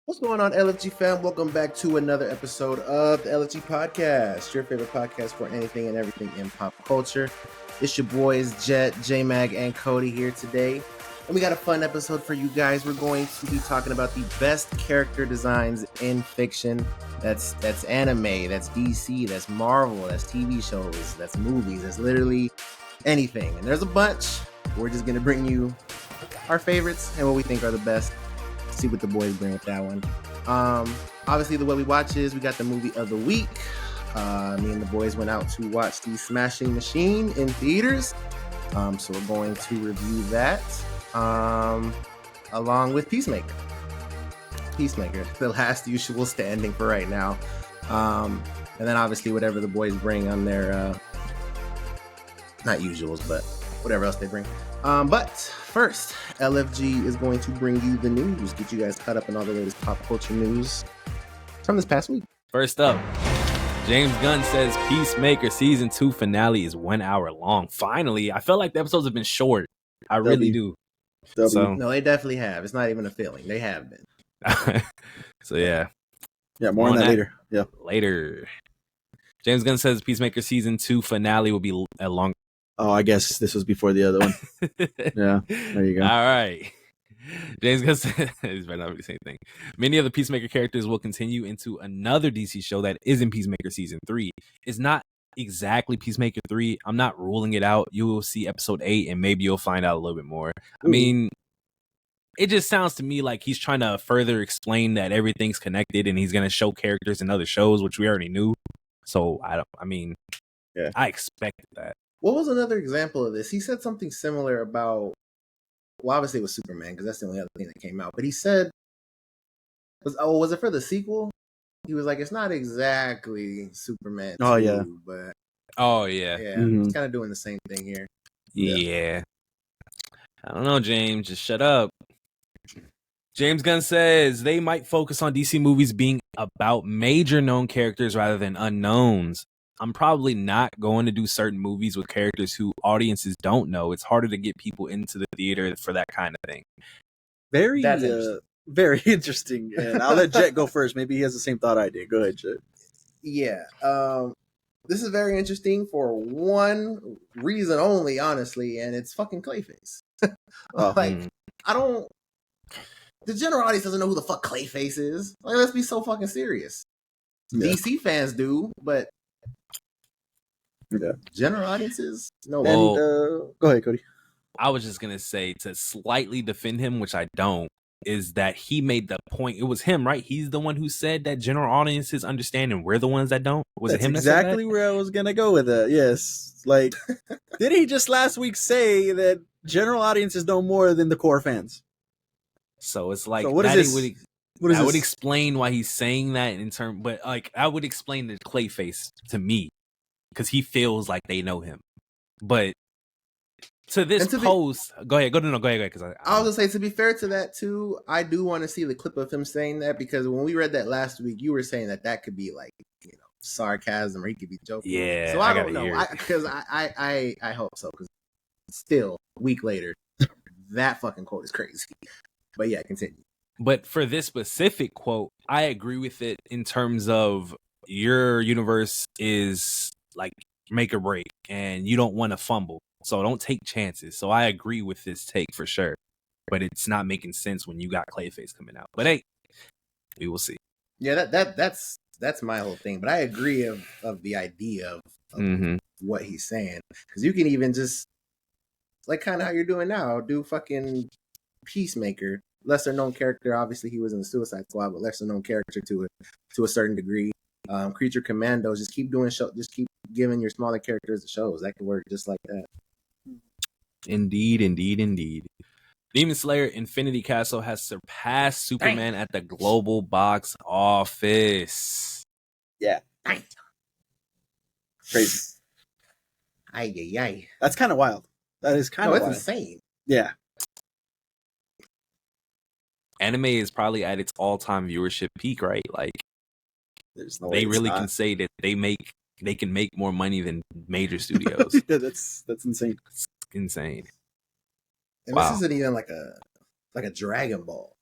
What's going on, LFG fam? Welcome back to another episode of the LFG Podcast, your favorite podcast for anything and everything in pop culture. It's your boys, Jet, J-Mag, and Cody here today. And we got a fun episode for you guys. We're going to be talking about the best character designs in fiction. That's anime, that's DC, that's Marvel, that's TV shows, that's movies, that's literally anything. And there's a bunch. We're just going to bring you our favorites and what we think are the best. See what the boys bring with that one. Obviously, the way we watch is we got the movie of the week. Me and the boys went out to watch the Smashing Machine in theaters. So we're going to review that along with Peacemaker. Peacemaker, the last usual standing for right now. And then obviously whatever the boys bring on their not usuals, but whatever else they bring. But first, LFG is going to bring you the news, get you guys caught up in all the latest pop culture news from this past week. First up, James Gunn says Peacemaker Season 2 finale is 1 hour long. Finally, I felt like the episodes have been short. I really do. So, no, they definitely have. It's not even a feeling. They have been. So, yeah. Yeah, more on that later. Yeah. Later. James Gunn says Peacemaker Season 2 finale will be a long. Oh, I guess this was before the other one. Yeah, there you go. All right. James Gunn says, it's better not the same thing. Many of the Peacemaker characters will continue into another DC show that isn't Peacemaker Season 3. It's not exactly Peacemaker 3. I'm not ruling it out. You will see episode 8 and maybe you'll find out a little bit more. I mean, it just sounds to me like he's trying to further explain that everything's connected and he's going to show characters in other shows, which we already knew. So, I expected that. What was another example of this? He said something similar about, well, obviously it was Superman, because that's the only other thing that came out. But he said, was it for the sequel? He was like, it's not exactly Superman 2, yeah. but... Oh, yeah. Yeah, Mm-hmm. He's kind of doing the same thing here. Yeah. I don't know, James. Just shut up. James Gunn says they might focus on DC movies being about major known characters rather than unknowns. I'm probably not going to do certain movies with characters who audiences don't know. It's harder to get people into the theater for that kind of thing. Very interesting. And I'll let Jet go first. Maybe he has the same thought I did. Go ahead, Jet. Yeah. This is very interesting for one reason only, honestly, and it's fucking Clayface. The general audience doesn't know who the fuck Clayface is. Like, let's be so fucking serious. Yeah. DC fans do, but general audiences, no. And, go ahead, Cody. I was just going to say, to slightly defend him, which I don't, is that he made the point. It was him, right? He's the one who said that general audiences understand and we're the ones that don't. Was That's it him? Exactly where I was going to go with it. Yes. Like, did he just last week say that general audiences know more than the core fans? So it's like, what is this? I would explain why he's saying that but like, I would explain the Clayface to me because he feels like they know him. But to this post, go ahead. Because I was gonna say, to be fair to that too, I do want to see the clip of him saying that, because when we read that last week, you were saying that could be like, sarcasm, or he could be joking. Yeah. So I don't know, because I hope so, because still a week later, that fucking quote is crazy. But yeah, continue. But for this specific quote, I agree with it in terms of your universe is like make or break, and you don't want to fumble. So don't take chances. So I agree with this take for sure. But it's not making sense when you got Clayface coming out. But hey, we will see. Yeah, that's my whole thing. But I agree of the idea of what he's saying. Because you can even just, like kind of how you're doing now, do fucking Peacemaker. Lesser known character. Obviously, he was in the Suicide Squad, but lesser known character to a certain degree. Creature Commandos. Just keep doing just keep giving your smaller characters the shows. That can work just like that. Indeed. Demon Slayer Infinity Castle has surpassed Superman at the global box office. Yeah. Crazy. Ay. That's kind of wild. That is kind of wild. It's insane. Yeah. Anime is probably at its all-time viewership peak, right? Like, there's no they really can say that they can make more money than major studios. Yeah, that's insane. It's insane. And This isn't even like a Dragon Ball.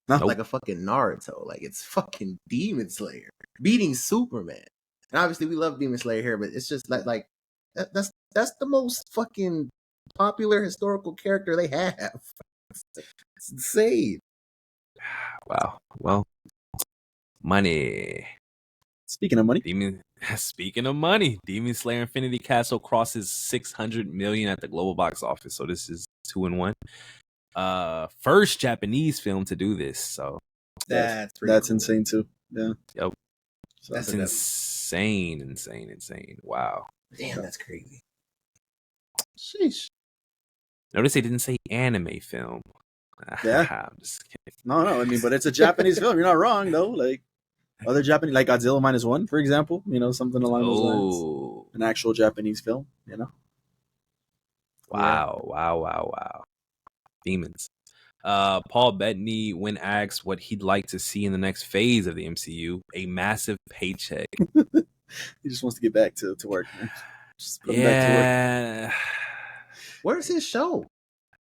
No. Nope. like a fucking Naruto. Like it's fucking Demon Slayer beating Superman. And obviously we love Demon Slayer here, but it's just like that's the most fucking popular historical character they have. It's insane. Wow. Well, money. Speaking of money, Speaking of money, Demon Slayer Infinity Castle crosses 600 million at the global box office. So this is 2-1. First Japanese film to do this. So That's that's cool. insane too. Yeah. Yep. So That's That's insane. Wow. damn, that's crazy. Sheesh. Notice they didn't say anime film. Yeah. I'm just kidding. no. I mean, but it's a Japanese film. You're not wrong though. Like other Japanese, like Godzilla -1, for example. You know, something along those lines. Oh, An actual Japanese film. You know. wow. Demons. Paul Bettany, when asked what he'd like to see in the next phase of the MCU, a massive paycheck. He just wants to get back to work, man. Just put him back to work. Yeah. Where's his show?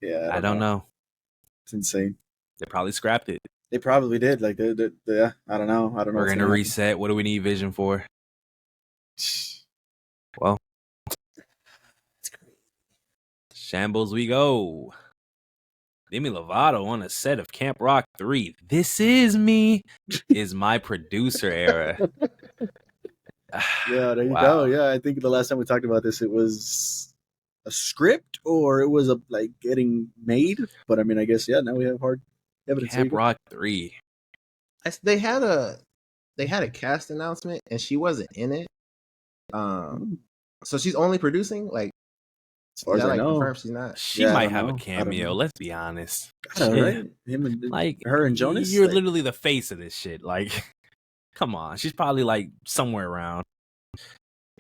Yeah, I don't know. It's insane. They probably scrapped it. They probably did. Like, yeah, I don't know. We're what's going to reset. What do we need Vision for? happen. Well, shambles we go. Demi Lovato on a set of Camp Rock 3. This is me. Is my producer era. Yeah, there you Wow. go. Yeah, I think the last time we talked about this, it was a script or it was like getting made. But I mean, I guess now we have hard evidence. Camp Rock 3. They had a cast announcement and she wasn't in it. So she's only producing. Like, As far as I know, confirmed she's not. She Yeah, I might don't have know. a I don't cameo. know. Let's be honest. God, right? Him and Like her and Jonas. You're like, literally the face of this shit. Like, come on. She's probably like somewhere around.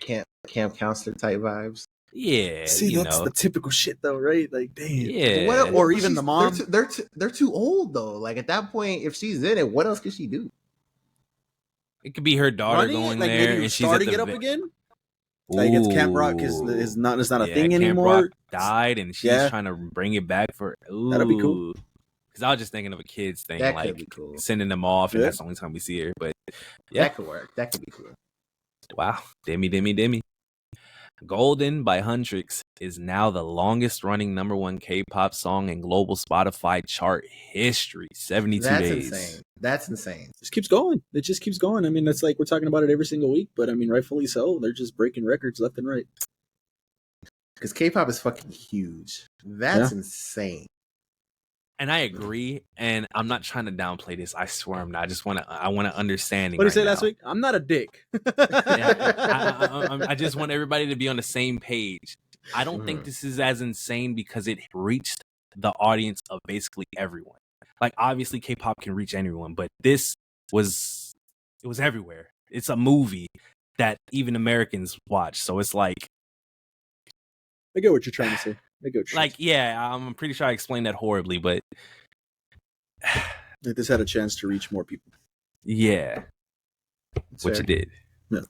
Camp counselor type vibes. Yeah. see, that's the typical shit, though, right? Like, damn. Yeah. Or even the mom. They're too old though. Like at that point, if she's in it, what else could she do? It could be her daughter Running it, going like there maybe and she's at starting the it up again. Like it's Camp Rock is not a thing Camp anymore. Rock died and she's Yeah. trying to bring it back for. That'd be cool. Because I was just thinking of a kids thing, That could like be cool. sending them off, and Yeah. that's the only time we see her. But yeah, That could work. That could be cool. wow, Demi. Golden by Huntrix is now the longest running #1 K-pop song in global Spotify chart history. 72 That's days. insane. That's insane. It just keeps going. It just keeps going. I mean, that's like we're talking about it every single week, but I mean, rightfully so. They're just breaking records left and right. Because K-pop is fucking huge. That's insane. And I agree, and I'm not trying to downplay this. I swear I'm not. I want to understand. What did you say last week? I'm not a dick. I just want everybody to be on the same page. I don't think this is as insane because it reached the audience of basically everyone. Like, obviously, K-pop can reach anyone, but it was everywhere. It's a movie that even Americans watch, so it's like, I get what you're trying to say. I get what you're like, yeah, I'm pretty sure I explained that horribly, but like this had a chance to reach more people. yeah, which it did. Yeah.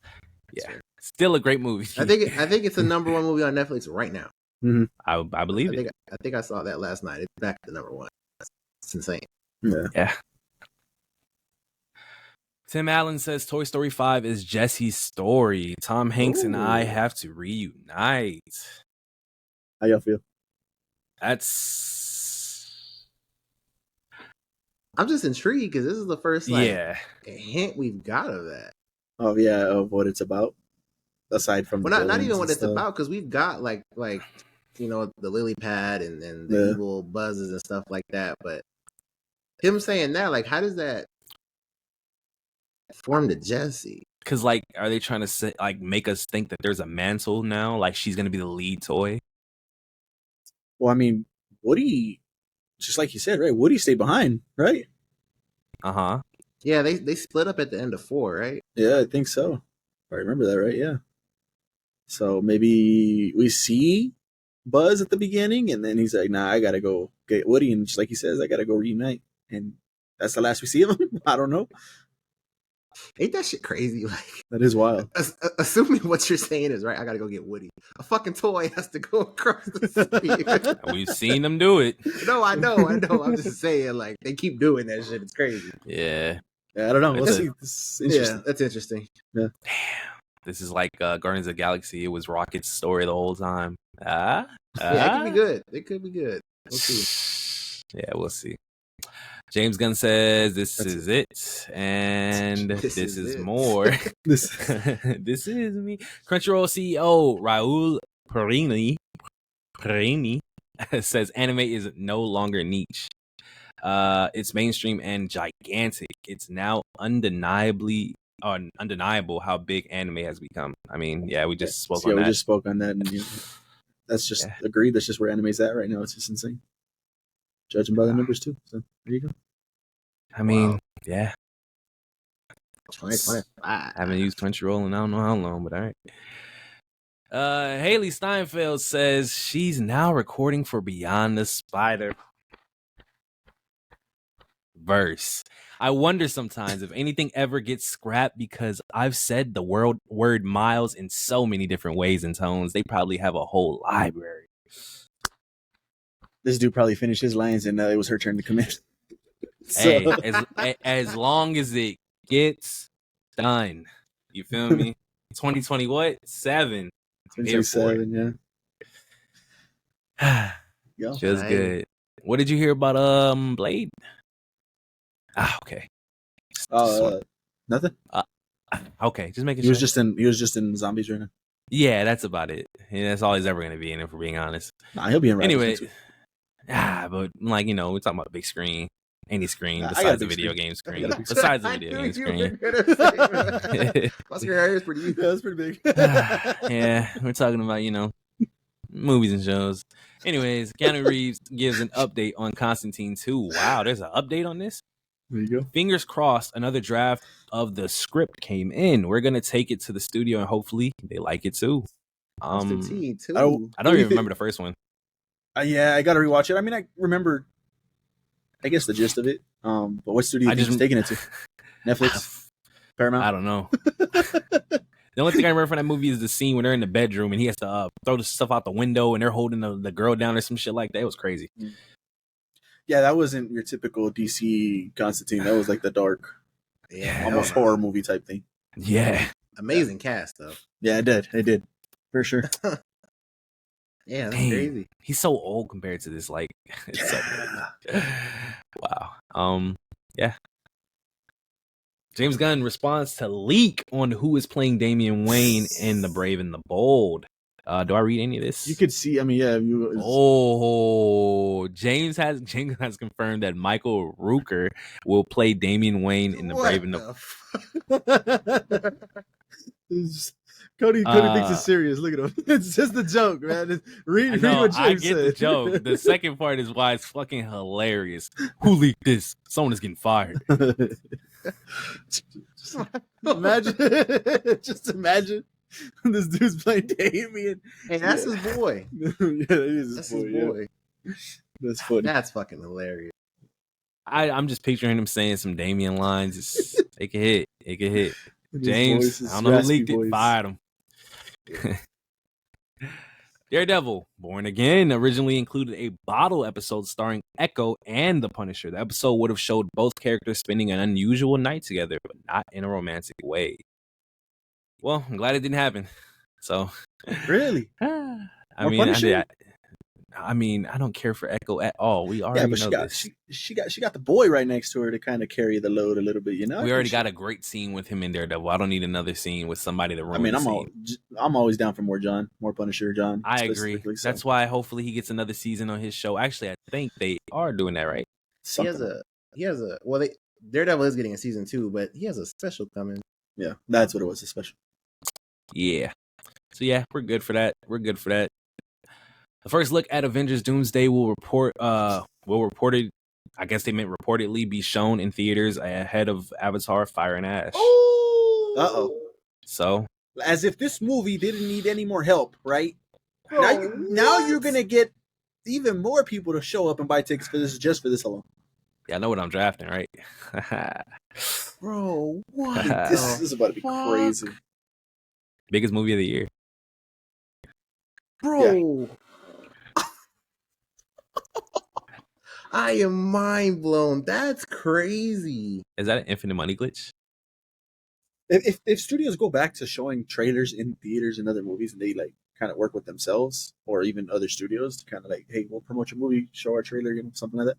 Yeah, still a great movie. I think it's the #1 movie on Netflix right now. Mm-hmm. I believe it. I think I saw that last night. It's back to #1. It's insane. Yeah. Tim Allen says Toy Story 5 is Jesse's story. Tom Hanks and I have to reunite. How y'all feel? I'm just intrigued because this is the first hint we've got of that. Oh yeah, of what it's about. Aside from not even what it's about, because we've got like the lily pad and the evil buzzes and stuff like that. But him saying that, like, how does that form to Jesse? Because, like, are they trying to say, like, make us think that there's a mantle now? Like, she's going to be the lead toy? Well, I mean, Woody, just like you said, right? Woody stayed behind, right? Uh-huh. Yeah, they split up at the end of 4, right? Yeah, I think so. I remember that, right? Yeah. So maybe we see Buzz at the beginning, and then he's like, nah, I got to go get Woody. And just like he says, I got to go reunite. And that's the last we see of him. I don't know. Ain't that shit crazy? Like, That is wild. assuming what you're saying is right, I gotta go get Woody. A fucking toy has to go across the street. We've seen them do it. No, I know. I'm just saying, like, they keep doing that shit. It's crazy. Yeah. Yeah, I don't know. We'll It's see. This is interesting. Yeah, that's interesting. Damn. This is like Guardians of the Galaxy. It was Rocket's story the whole time. Yeah, it could be good. It could be good. We'll see. Yeah, we'll see. James Gunn says this is it, and this is more. This This is me. Crunchyroll CEO Raul Perini says anime is no longer niche. It's mainstream and gigantic. It's now undeniable how big anime has become. I mean, yeah, we just spoke on that. We just spoke on that, and that's just agreed. That's just where anime's at right now. It's just insane. Judging by the numbers too. So there you go. I mean, yeah. I haven't used Crunchyroll in I don't know how long, but all right. Haley Steinfeld says she's now recording for Beyond the Spider Verse. I wonder sometimes if anything ever gets scrapped because I've said the word miles in so many different ways and tones. They probably have a whole library. This dude probably finished his lines, and it was her turn to come in. Hey, as long as it gets done, you feel me? 2020 what? 7. 2027, yeah. Feels good. What did you hear about Blade? Okay. Nothing. Okay, just making He sure. He was just in Zombies right now. Yeah, that's about it. And that's all he's ever gonna be in, if we're being honest. Nah, he'll be in. Anyway, but like we're talking about a big screen, any screen besides the video game screen. Besides the video game screen. My screen is pretty huge. Yeah, that's pretty big. Yeah, we're talking about movies and shows. Anyways, Keanu Reeves gives an update on Constantine 2. Wow, there's an update on this. There you go. Fingers crossed, another draft of the script came in. We're gonna take it to the studio and hopefully they like it too. Constantine 2. I don't even remember the first one. Yeah, I gotta rewatch it. I mean, I remember, I guess, the gist of it. But what studio are you taking it to? Netflix? Paramount? I don't know. The only thing I remember from that movie is the scene when they're in the bedroom and he has to throw the stuff out the window and they're holding the girl down or some shit like that. It was crazy. Yeah, that wasn't your typical DC Constantine. That was like the dark, almost horror movie type thing. Yeah. Amazing cast, though. Yeah, it did. For sure. Yeah, that's crazy. He's so old compared to this. Like, it's so good. Wow. Yeah. James Gunn responds to leak on who is playing Damian Wayne in The Brave and the Bold. Do I read any of this? You could see. I mean, yeah. James has confirmed that Michael Rooker will play Damian Wayne in The Brave and the. Cody thinks it's serious. Look at him. It's just a joke, man. Read what James I get said. the joke. The second part is why it's fucking hilarious. Who leaked this? Someone is getting fired. Just imagine this dude's playing Damien. Hey, that's his boy. Yeah, that is his boy. That's funny. That's fucking hilarious. I'm just picturing him saying some Damien lines. It could hit. James, I don't know who leaked it. Fired him. Daredevil, Born Again, originally included a bottle episode starring Echo and the Punisher. The episode would have showed both characters spending an unusual night together, but not in a romantic way. Well, I'm glad it didn't happen. So, really, I mean, I don't care for Echo at all. We already know this. She got the boy right next to her to kind of carry the load a little bit, you know. We already got a great scene with him in Daredevil. I don't need another scene with somebody to ruin. I mean, I'm always down for more Punisher John. I agree. So. That's why hopefully he gets another season on his show. Actually, I think they are doing that, right? Daredevil is getting a season 2, but he has a special coming. Yeah, that's what it was, a special. Yeah. So yeah, we're good for that. The first look at Avengers Doomsday will reportedly be shown in theaters ahead of Avatar: Fire and Ash. Oh, So, as if this movie didn't need any more help, right? Now you're gonna get even more people to show up and buy tickets for this, just for this alone. Yeah, I know what I'm drafting, right? Bro, what This the is about to be fuck? crazy. Biggest movie of the year. Bro. I am mind blown. That's crazy. Is that an infinite money glitch? If studios go back to showing trailers in theaters and other movies, and they like kind of work with themselves or even other studios to kind of like, hey, we'll promote your movie, show our trailer, something like that.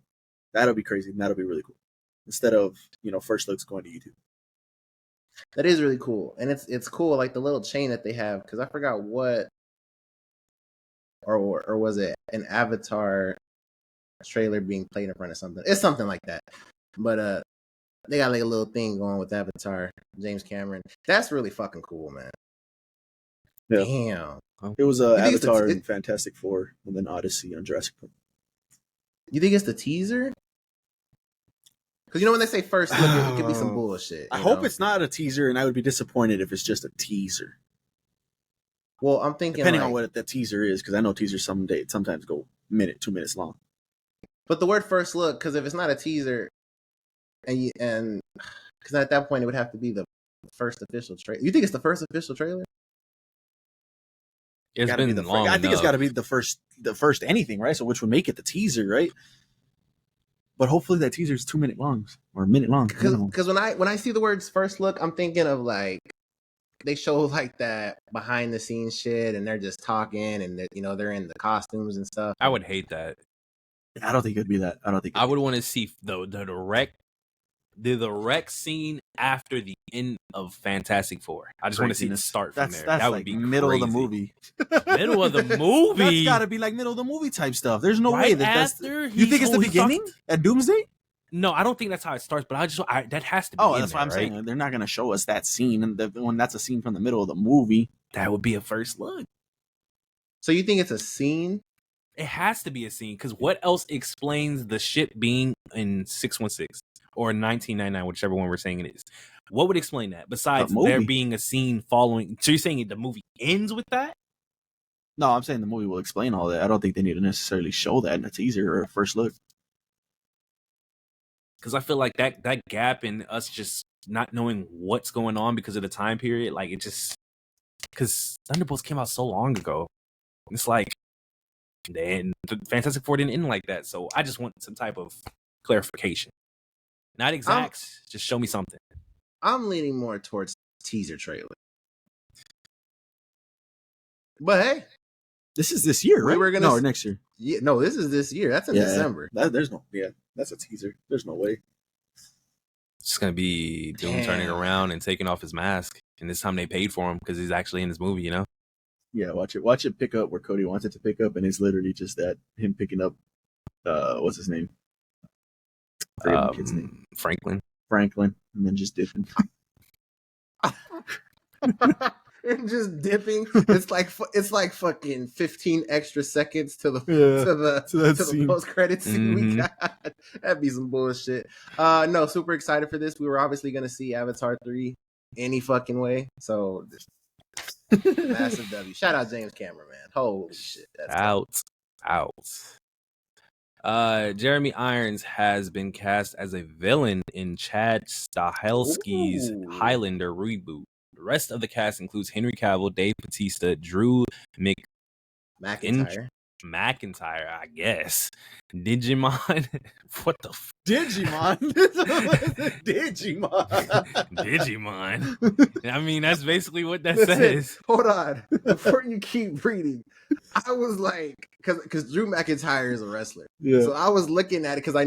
That'll be crazy. And that'll be really cool. Instead of first looks going to YouTube. That is really cool. And it's cool, like the little chain that they have, because I forgot what or was it an Avatar trailer being played in front of something. It's something like that. But they got like a little thing going with Avatar, James Cameron. That's really fucking cool, man. Yeah. Damn. It was think it's Avatar and Fantastic Four, and then Odyssey on Jurassic Park. You think it's the teaser? Because when they say first look, it could be some bullshit. I hope it's not a teaser, and I would be disappointed if it's just a teaser. Well, I'm thinking depending on what the teaser is, because I know teasers sometimes go 2 minutes long. But the word first look, because if it's not a teaser, and because at that point it would have to be the first official trailer. You think it's the first official trailer? It's been long enough. I think it's got to be the first anything, right? So which would make it the teaser, right? But hopefully that teaser is 2 minute long or a minute long. Because when I see the words first look, I'm thinking of like they show like that behind the scenes shit, and they're just talking, and they're in the costumes and stuff. I would hate that. I don't think it'd be that. I would want to see the direct scene after the end of Fantastic Four. I just want to see the start from there. That would be middle crazy. of the movie. Middle of the movie. That's got to be like middle of the movie type stuff. There's no way that's. You think it's the beginning at Doomsday? No, I don't think that's how it starts. But that has to be. Oh, that's what I'm saying. They're not going to show us that scene, and when that's a scene from the middle of the movie, that would be a first look. So you think it's a scene? It has to be a scene, because what else explains the ship being in 616 or 1999, whichever one we're saying it is? What would explain that besides there being a scene following? So you're saying the movie ends with that? No, I'm saying the movie will explain all that. I don't think they need to necessarily show that in a teaser or a first look. Because I feel like that gap in us just not knowing what's going on because of the time period, like it just, because Thunderbolts came out so long ago. It's like, then the Fantastic Four didn't end like that. So I just want some type of clarification. Not exacts, just show me something. I'm leaning more towards teaser trailer. But hey, this is this year, right? Or next year. Yeah, no, this is this year. That's in December. That's a teaser. There's no way. It's just gonna be Doom turning around and taking off his mask, and this time they paid for him because he's actually in this movie, Yeah, watch it pick up where Cody wants it to pick up, and it's literally just that him picking up what's his name? Kid's name. Franklin, and then just dipping. And just dipping. It's like fucking 15 extra seconds to the post credit scene we got. That'd be some bullshit. No, super excited for this. We were obviously gonna see Avatar 3 any fucking way. So massive W. Shout out James Cameron, man. Holy shit. That's out. Jeremy Irons has been cast as a villain in Chad Stahelski's Highlander reboot. The rest of the cast includes Henry Cavill, Dave Bautista, Drew McIntyre, I guess. Digimon. What the Digimon? Digimon. I mean, that's basically what that says. Hold on. Before you keep reading, I was like, because Drew McIntyre is a wrestler. Yeah. So I was looking at it because I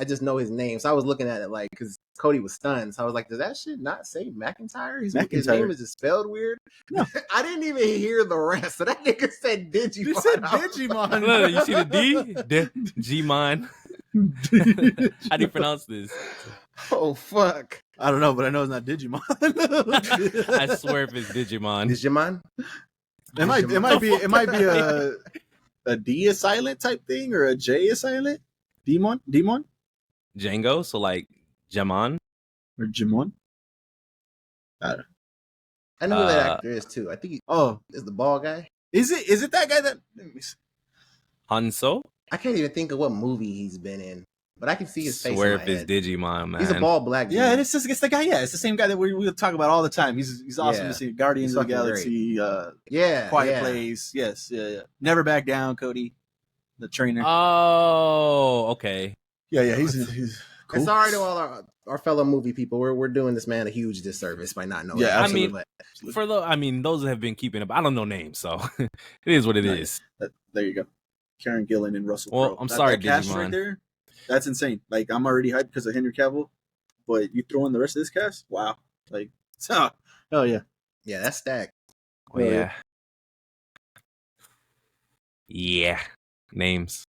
just know his name. So I was looking at it like, because Cody was stunned. So I was like, does that shit not say McIntyre? His name is just spelled weird. No. I didn't even hear the rest. So that nigga said Digimon. You said Digimon. Look, you see the D? Digimon. How do you pronounce this? Oh, fuck. I don't know, but I know it's not Digimon. I swear if it's Digimon. Digimon? It might be a D is silent type thing, or a J is silent. Demon? Django, so like Jamon? Or Jimon? I know who that actor is too. I think is the ball guy. Is it that guy that Hanso? I can't even think of what movie he's been in. but I can see his face in Swear my if it's head. Digimon, man. He's a bald black dude. Yeah, and it's the guy. Yeah, it's the same guy that we talk about all the time. He's awesome Yeah. to see. Guardians He's of the fucking Galaxy, Yeah, Quiet yeah. Place. Yes, yeah. Never Back Down, Cody, the trainer. Oh, okay. Yeah, he's cool. And sorry to all our fellow movie people. We're doing this man a huge disservice by not knowing. Yeah, that. I mean, But for those that have been keeping up, I don't know names, so it is what it is. There you go. Karen Gillan and Russell Well, Crowe. I'm sorry, that cast Digimon. right there. That's insane. Like, I'm already hyped because of Henry Cavill, but you throw in the rest of this cast, wow! Like, so, hell yeah. yeah, that's stacked. Oh, yeah. Yeah. Names.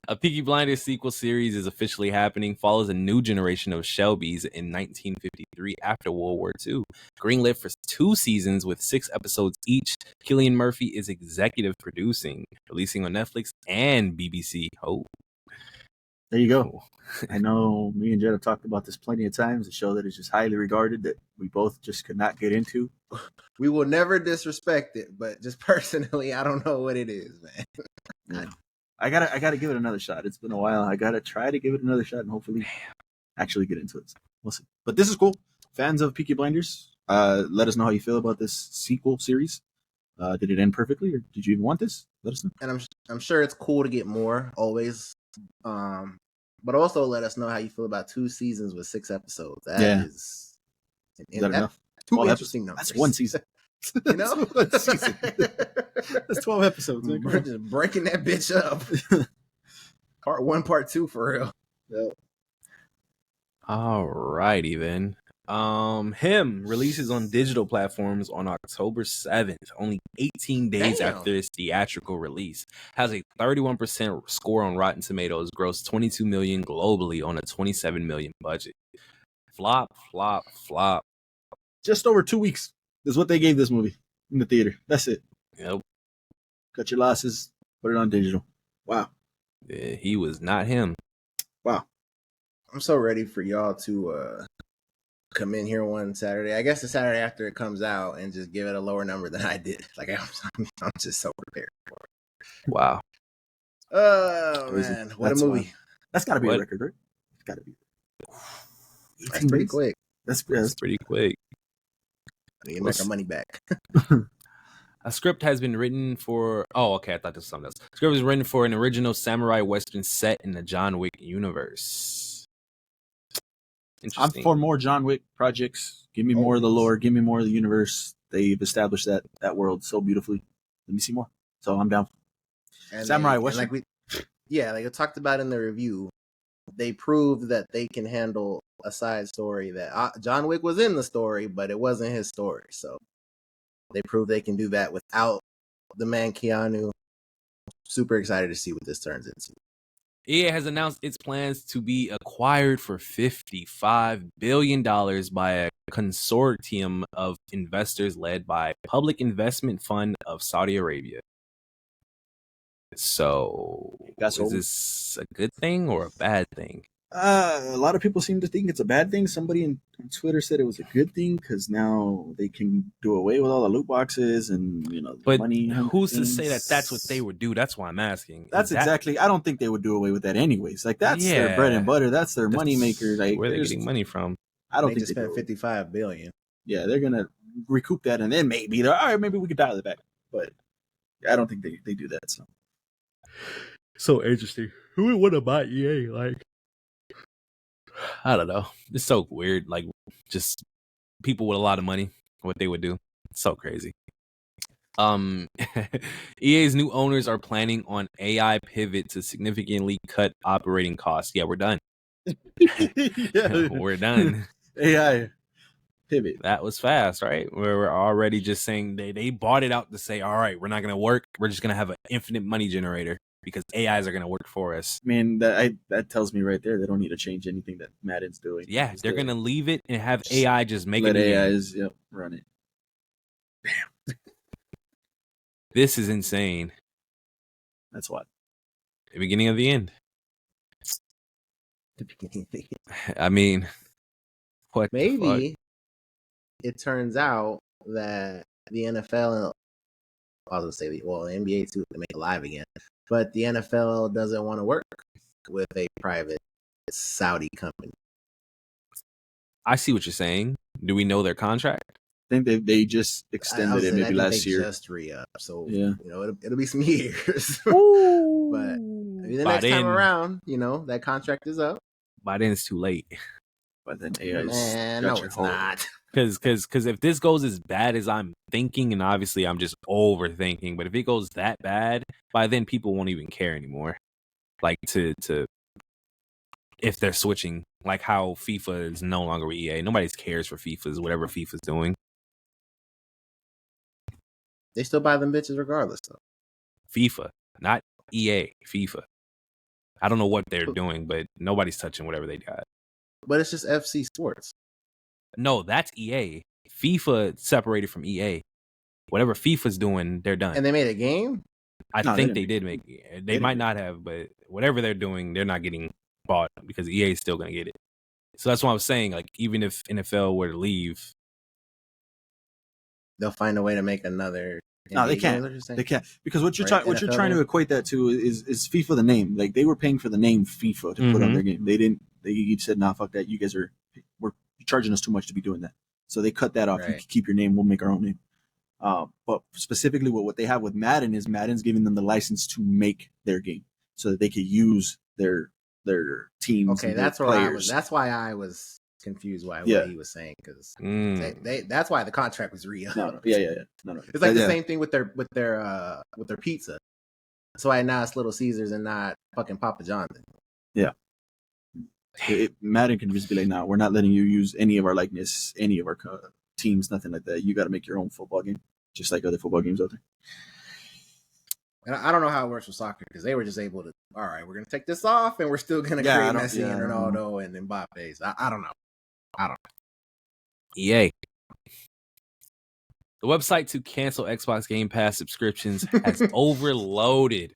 A Peaky Blinders sequel series is officially happening, follows a new generation of Shelbys in 1953 after World War II. Greenlit for 2 seasons with 6 episodes each. Cillian Murphy is executive producing, releasing on Netflix and BBC. Oh. There you go. I know me and Jed have talked about this plenty of times. A show that is just highly regarded that we both just could not get into. We will never disrespect it, but just personally, I don't know what it is, man. Yeah. I gotta give it another shot. It's been a while. I gotta try to give it another shot and hopefully actually get into it. We'll see. But this is cool. Fans of Peaky Blinders, let us know how you feel about this sequel series. Did it end perfectly, or did you even want this? Let us know. And I'm sure it's cool to get more always. But also let us know how you feel about 2 seasons with 6 episodes. That is that enough? 2 interesting numbers. That's one season. You know, That's 1 season. That's 12 episodes. We're just breaking that bitch up. Part 1, part 2, for real. Yeah. Alrighty then. Him releases on digital platforms on October 7th, only 18 days after its theatrical release. Has a 31% score on Rotten Tomatoes, grossed $22 million globally on a $27 million budget. Flop. Just over 2 weeks is what they gave this movie in the theater. That's it. Yep. Cut your losses, put it on digital. Wow. Yeah, he was not him. Wow. I'm so ready for y'all to come in here one Saturday. I guess the Saturday after it comes out and just give it a lower number than I did. Like I'm just so prepared for it. Wow. Oh man, what a movie! That's got to be a record, right? It's got to be. That's pretty quick. That's pretty quick. I need to make our money back. A script has been written for. Oh, okay. I thought this was something else. Script was written for an original samurai western set in the John Wick universe. I'm for more John Wick projects. Give me more of the lore. Give me more of the universe. They've established that world so beautifully. Let me see more. So I'm down. And samurai western. like I talked about in the review, they proved that they can handle a side story that John Wick was in the story, but it wasn't his story. So they proved they can do that without the man Keanu. Super excited to see what this turns into. EA has announced its plans to be acquired for $55 billion by a consortium of investors led by Public Investment Fund of Saudi Arabia. So, is this a good thing or a bad thing? A lot of people seem to think it's a bad thing. Somebody on Twitter said it was a good thing because now they can do away with all the loot boxes and but money. Who's to say that that's what they would do? That's why I'm asking. That's exactly. I don't think they would do away with that anyways. Like that's their bread and butter. That's their money maker. Like where are they getting money from? I don't think they spent $55 billion. Yeah, they're gonna recoup that, and then maybe they're all right. Maybe we could dial it back, but I don't think they do that. So interesting. Who would want to buy EA? Like, I don't know. It's so weird. Like, just people with a lot of money, what they would do. It's so crazy. EA's new owners are planning on AI pivot to significantly cut operating costs. Yeah, we're done. We're done. AI pivot. That was fast, right? We're already just saying they bought it out to say, all right, we're not going to work. We're just going to have an infinite money generator because AIs are going to work for us. I mean, that tells me right there they don't need to change anything that Madden's doing. Yeah, they're going to leave it and have AI just make let it. AIs run it. Damn. This is insane. That's what. The beginning of the end. The beginning of the end. I mean, what? Maybe it turns out that the NFL, I was going to say, the NBA too, to make it live again, but the NFL doesn't want to work with a private Saudi company. I see what you're saying. Do we know their contract? I think they just extended it maybe last year. Just re-up, so yeah, it'll be some years. But I mean, the By next time then- around, that contract is up. By then it's too late. but then AI's Man, got no, your it's whole- not. Because if this goes as bad as I'm thinking, and obviously I'm just overthinking, but if it goes that bad, by then people won't even care anymore. Like to if they're switching, like how FIFA is no longer with EA. Nobody cares for FIFA's whatever FIFA's doing. They still buy them bitches regardless, though. FIFA, not EA. FIFA. I don't know what they're doing, but nobody's touching whatever they got. But it's just FC Sports. No, that's EA. FIFA separated from EA. Whatever FIFA's doing, they're done. And they made a game? I No, think they they did make it. They might not have, but whatever they're doing, they're not getting bought because EA is still going to get it. So that's why I was saying, like, even if NFL were to leave, They'll find a way to make another. No, they NBA game, can't. is what you're saying? They can't because what you're Right, what you're NFL trying to game? equate that to is FIFA the name. Like they were paying for the name FIFA to put on Mhm. their game. They didn't. They said, "Nah, fuck that. You guys we're charging us too much to be doing that." So they cut that off. You Right. can keep your name. We'll make our own name. But specifically, what they have with Madden is Madden's giving them the license to make their game so that they could use their teams. Okay, and their that's where I was. players. That's why I was confused by Yeah. what he was saying because mm, they that's why the contract was real. No, yeah. No. It's like the Yeah. same thing with their pizza. That's why now it's Little Caesars and not fucking Papa John's. Madden can just be like, "Nah, we're not letting you use any of our likeness, any of our teams, nothing like that. You got to make your own football game, just like other football games out there." And I don't know how it works with soccer because they were just able to. All right, we're gonna take this off, and we're still gonna Yeah, I create don't- Messi yeah, and I don't Ronaldo and Mbappe's. I don't know. EA. The website to cancel Xbox Game Pass subscriptions has overloaded.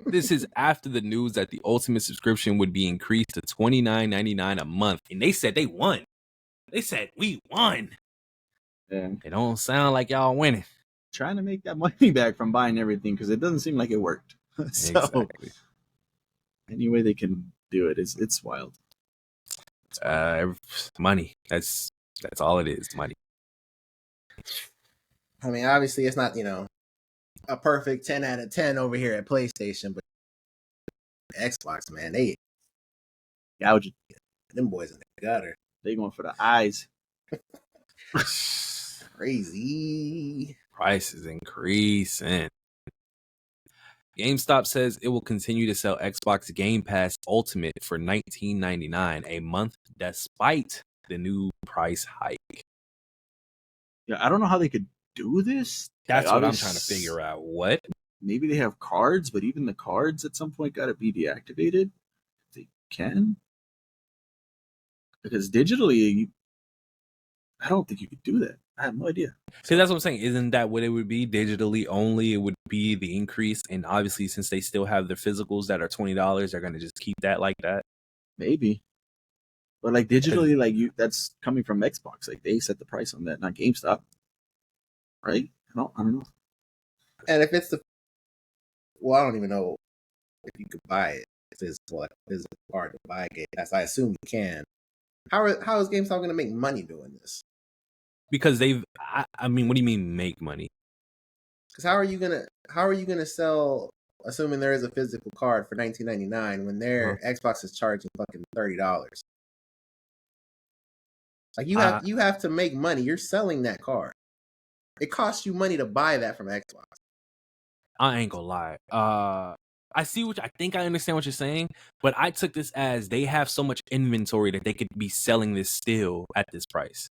This is after the news that the Ultimate subscription would be increased to $29.99 a month. And they said they won. They said we won. Yeah, It don't sound like y'all winning. trying to make that money back from buying everything because it doesn't seem like it worked. So Exactly. any way they can do it, it's wild. Money. That's all it is. Money. I mean, obviously, it's not a perfect 10 out of 10 over here at PlayStation, but Xbox, man, Gouging. them boys in the gutter, They going for the eyes. crazy. Price is increasing. GameStop says it will continue to sell Xbox Game Pass Ultimate for $19.99 a month despite the new price hike. Yeah, I don't know how they could do this. That's Like, what I'm trying to figure out. What? Maybe they have cards, but even the cards at some point got to be deactivated. If they can, because digitally, I don't think you could do that. I have no idea. See, that's what I'm saying. Isn't that what it would be? Digitally only, it would be the increase. And obviously, since they still have their physicals that are $20, they're going to just keep that like that. Maybe, but like digitally, like that's coming from Xbox. Like they set the price on that, not GameStop, right? I don't know. And if it's I don't even know if you could buy it. If it's hard to buy Game Pass, I assume you can. How is GameStop going to make money doing this? Because I mean, what do you mean make money? Because how are you gonna sell? Assuming there is a physical card for $19.99 when their Xbox is charging fucking $30. Like you have to make money. You're selling that card. It costs you money to buy that from Xbox. I ain't gonna lie. I think I understand what you're saying, but I took this as they have so much inventory that they could be selling this still at this price.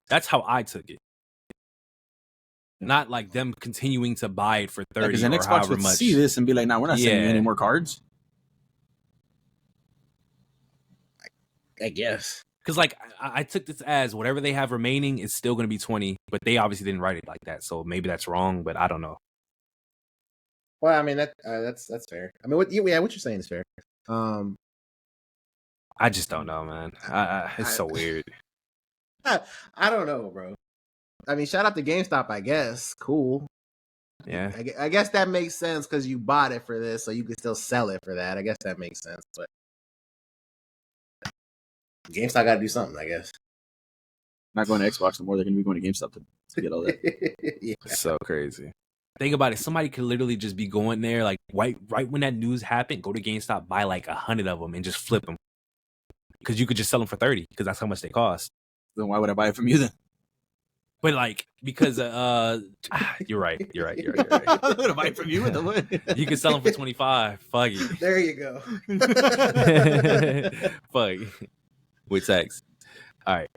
That's how I took it. Not like them continuing to buy it for 30 Because then or Xbox however would much. see this and be like, "Nah, we're not sending you Yeah. any more cards." I guess. Because like I took this as whatever they have remaining is still going to be 20, but they obviously didn't write it like that, so maybe that's wrong. But I don't know. Well, I mean that's fair. I mean, what you're saying is fair. I just don't know, man. It's so weird. I don't know, bro. I mean, shout out to GameStop, I guess. Cool. Yeah. I guess that makes sense because you bought it for this, so you can still sell it for that. I guess that makes sense, but GameStop got to do something, I guess. Not going to Xbox no more. They're going to be going to GameStop to get all that. Yeah. So crazy. Think about it. Somebody could literally just be going there, like right when that news happened, go to GameStop, buy like 100 of them, and just flip them. Because you could just sell them for 30, because that's how much they cost. Then why would I buy it from you then? But like, because you're right. I'm going to buy it from you. You can sell them for 25. Fuck it. There you go. Fuck. With sex. All right.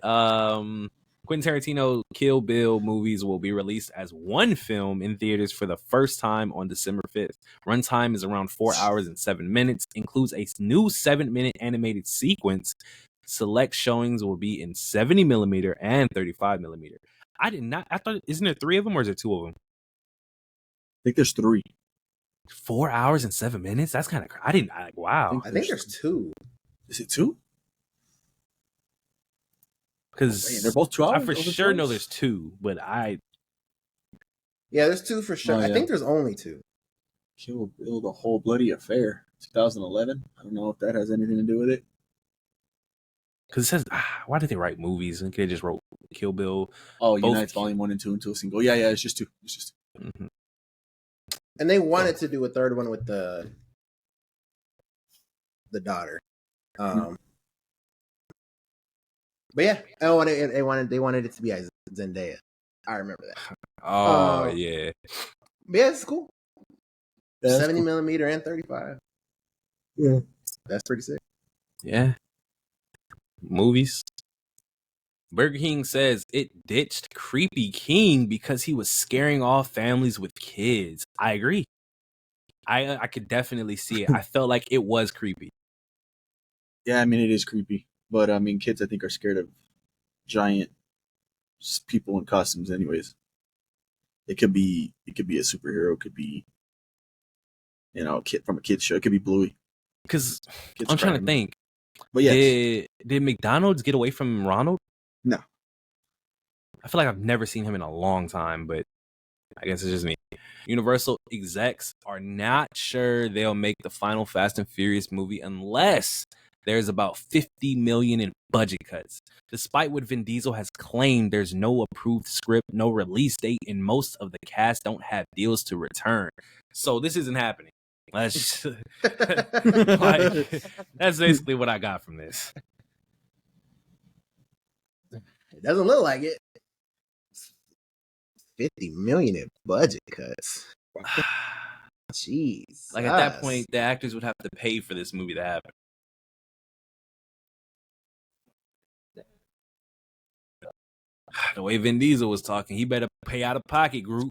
Quentin Tarantino Kill Bill movies will be released as one film in theaters for the first time on December 5th. Runtime is around 4 hours and 7 minutes. Includes a new 7-minute animated sequence. Select showings will be in 70mm and 35mm. I thought, isn't there 3 of them or is there 2 of them? I think there's 3. 4 hours and 7 minutes? That's kind of, wow. I think there's 2. Is it 2? Because they're both 2 hours. I for sure know there's 2, but yeah, there's 2 for sure. Oh, yeah. I think there's only 2. Kill Bill: The Whole Bloody Affair, 2011. I don't know if that has anything to do with it. Because it says, why did they write movies? And they just wrote Kill Bill. Oh, Unites Volume 1 and 2 into a single. Yeah, it's just 2. It's just 2. Mm-hmm. And they wanted to do a third one with the daughter. But yeah, they wanted it to be Zendaya. I remember that. Oh yeah. But yeah, it's cool. Yeah, 70mm and 35. Yeah, that's pretty sick. Yeah. Movies. Burger King says it ditched Creepy King because he was scaring off families with kids. I agree. I could definitely see it. I felt like it was creepy. Yeah, I mean, it is creepy. But, I mean, kids, I think, are scared of giant people in costumes anyways. It could be a superhero. It could be, a kid from a kid's show. It could be Bluey. Because I'm trying to think. But yeah. Did McDonald's get away from Ronald? No. I feel like I've never seen him in a long time, but I guess it's just me. Universal execs are not sure they'll make the final Fast and Furious movie unless there's about $50 million in budget cuts. Despite what Vin Diesel has claimed, there's no approved script, no release date, and most of the cast don't have deals to return. So this isn't happening. That's basically what I got from this. It doesn't look like it. 50 million in budget cuts. Jeez. Like at that point, the actors would have to pay for this movie to happen. The way Vin Diesel was talking, he better pay out of pocket, group.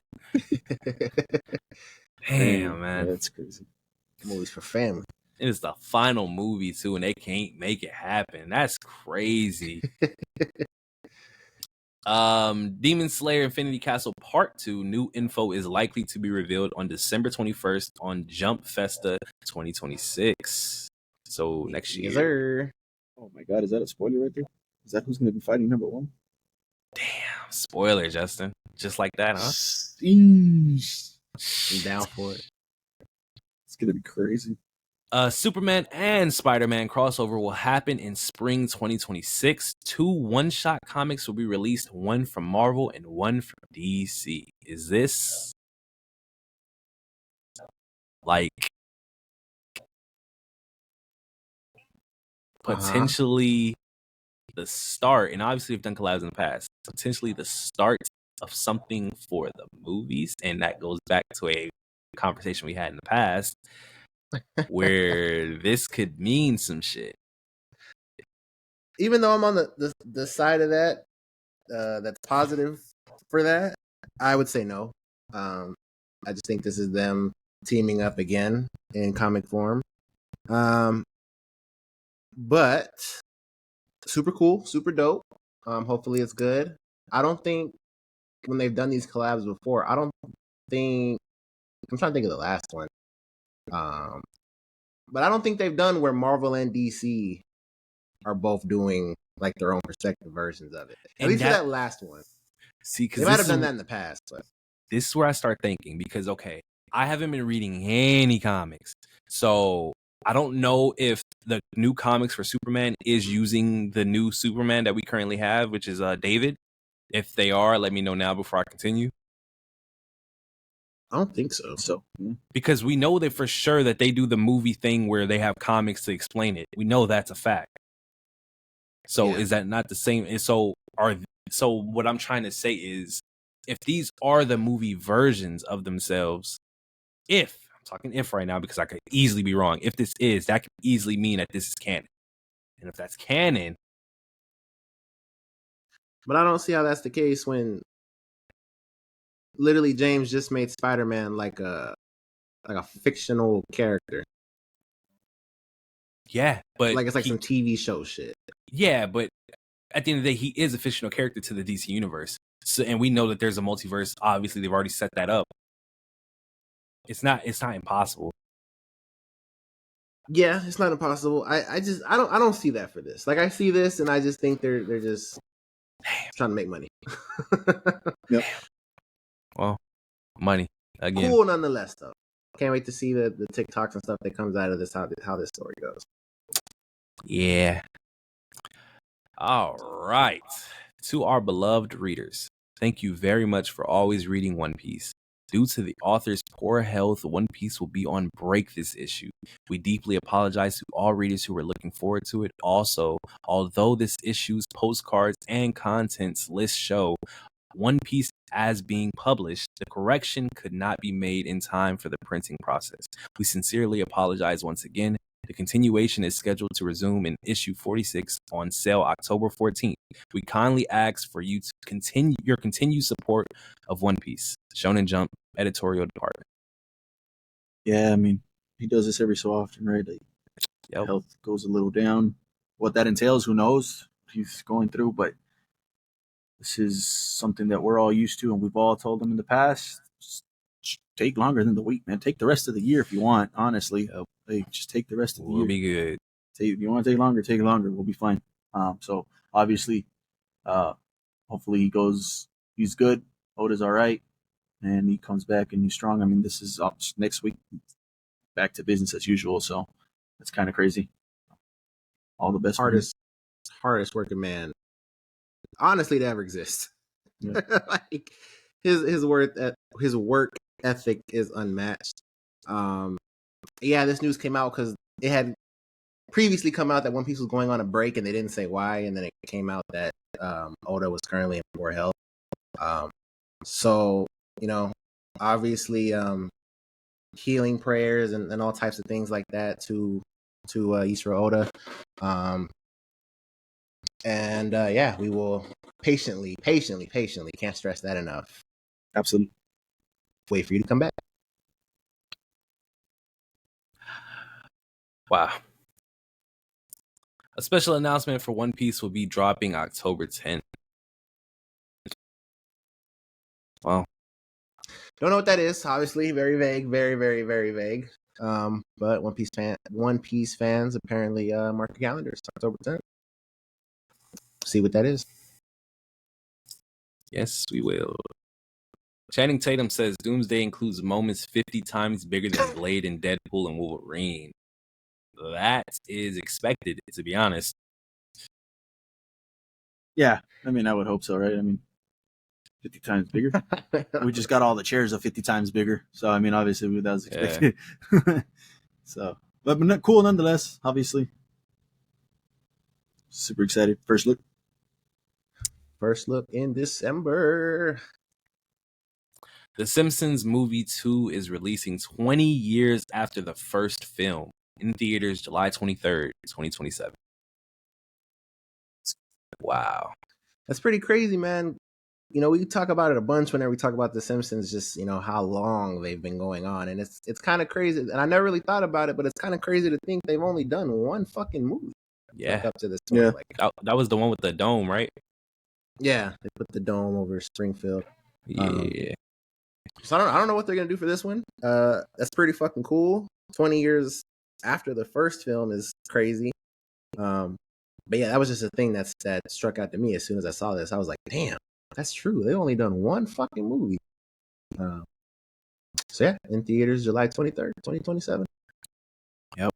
Damn, man. That's crazy. Movies for family. It is the final movie, too, and they can't make it happen. That's crazy. Demon Slayer Infinity Castle Part 2 new info is likely to be revealed on December 21st on Jump Festa 2026. So next year. Yes, sir. Oh my god, is that a spoiler right there? Is that who's going to be fighting number 1? Damn, spoiler, Justin. Just like that, huh? I'm down for it. It's going to be crazy. Superman and Spider-Man crossover will happen in spring 2026. 2 one-shot comics will be released, one from Marvel and one from DC. Is this like potentially the start? And obviously we've done collabs in the past. Potentially the start of something for the movies, and that goes back to a conversation we had in the past where this could mean some shit. Even though I'm on the side of that that's positive for that, I would say no. I just think this is them teaming up again in comic form. But super cool, super dope. Hopefully it's good. I don't think when they've done these collabs before, I'm trying to think of the last one. But I don't think they've done where Marvel and DC are both doing like their own respective versions of it. At least for that last one. See, because they might have done that in the past, but this is where I start thinking, because, okay, I haven't been reading any comics. So I don't know if the new comics for Superman is using the new Superman that we currently have, which is David. If they are, let me know now before I continue. I don't think so. Because we know that for sure that they do the movie thing where they have comics to explain it. We know that's a fact. So is that not the same? So what I'm trying to say is, if these are the movie versions of themselves, if I'm talking if right now because I could easily be wrong. If this is, that could easily mean that this is canon. And if that's canon, but I don't see how that's the case when literally James just made Spider-Man like a fictional character. yeah, but like it's like some TV show shit. Yeah, but at the end of the day, he is a fictional character to the DC universe. So, and we know that there's a multiverse. Obviously, they've already set that up. It's not impossible. Yeah, it's not impossible. I don't see that for this. Like, I see this and I just think they're just trying to make money. Yep. Well, money again. Cool nonetheless, though. Can't wait to see the TikToks and stuff that comes out of this, how this story goes. Yeah. All right. To our beloved readers, thank you very much for always reading One Piece. Due to the author's poor health, One Piece will be on break this issue. We deeply apologize to all readers who were looking forward to it. Also, although this issue's postcards and contents list show One Piece as being published, the correction could not be made in time for the printing process. We sincerely apologize once again. The continuation is scheduled to resume in issue 46 on sale October 14th. We kindly ask for you to continue your continued support of One Piece. Shonen Jump editorial department. Yeah, I mean, he does this every so often, right? Like, health goes a little down. What that entails, who knows? He's going through, but this is something that we're all used to, and we've all told him in the past. Just take longer than the week, man. Take the rest of the year if you want. Honestly, like, just take the rest of the year. We'll be good. If you want to take longer, take longer. We'll be fine. So obviously, hopefully he's good. Oda's all right, and he comes back and he's strong. I mean, this is next week, back to business as usual. So that's kind of crazy. All the best. Hardest working man, honestly, to ever exist. Yeah. Like his work ethic is unmatched. Yeah, this news came out because it had previously come out that One Piece was going on a break, and they didn't say why, and then it came out that Oda was currently in poor health. So, obviously, healing prayers and all types of things like that to Isra Oda. And yeah, we will patiently, can't stress that enough. Absolutely. Wait for you to come back. Wow. A special announcement for One Piece will be dropping October 10th. Wow. Don't know what that is. Obviously, very vague, very, very, very vague. But One Piece fans apparently mark the calendars, October 10th. See what that is. Yes, we will. Channing Tatum says Doomsday includes moments 50 times bigger than Blade and Deadpool and Wolverine. That is expected, to be honest. Yeah, I mean, I would hope so, right? I mean, 50 times bigger. We just got all the chairs of 50 times bigger. So, I mean, obviously, that was expected. Yeah. So, but cool nonetheless, obviously. Super excited. First look in December. The Simpsons Movie 2 is releasing 20 years after the first film in theaters July 23rd, 2027. Wow. That's pretty crazy, man. We talk about it a bunch whenever we talk about The Simpsons, just, how long they've been going on. And it's kind of crazy. And I never really thought about it, but it's kind of crazy to think they've only done one fucking movie. Yeah. Like, up to this point. Yeah. Like, that was the one with the dome, right? Yeah. They put the dome over Springfield. Yeah. So I don't know what they're going to do for this one. That's pretty fucking cool. 20 years after the first film is crazy. But yeah, that was just a thing that struck out to me as soon as I saw this. I was like, damn, that's true. They've only done one fucking movie. So yeah, in theaters July 23rd, 2027. Yep.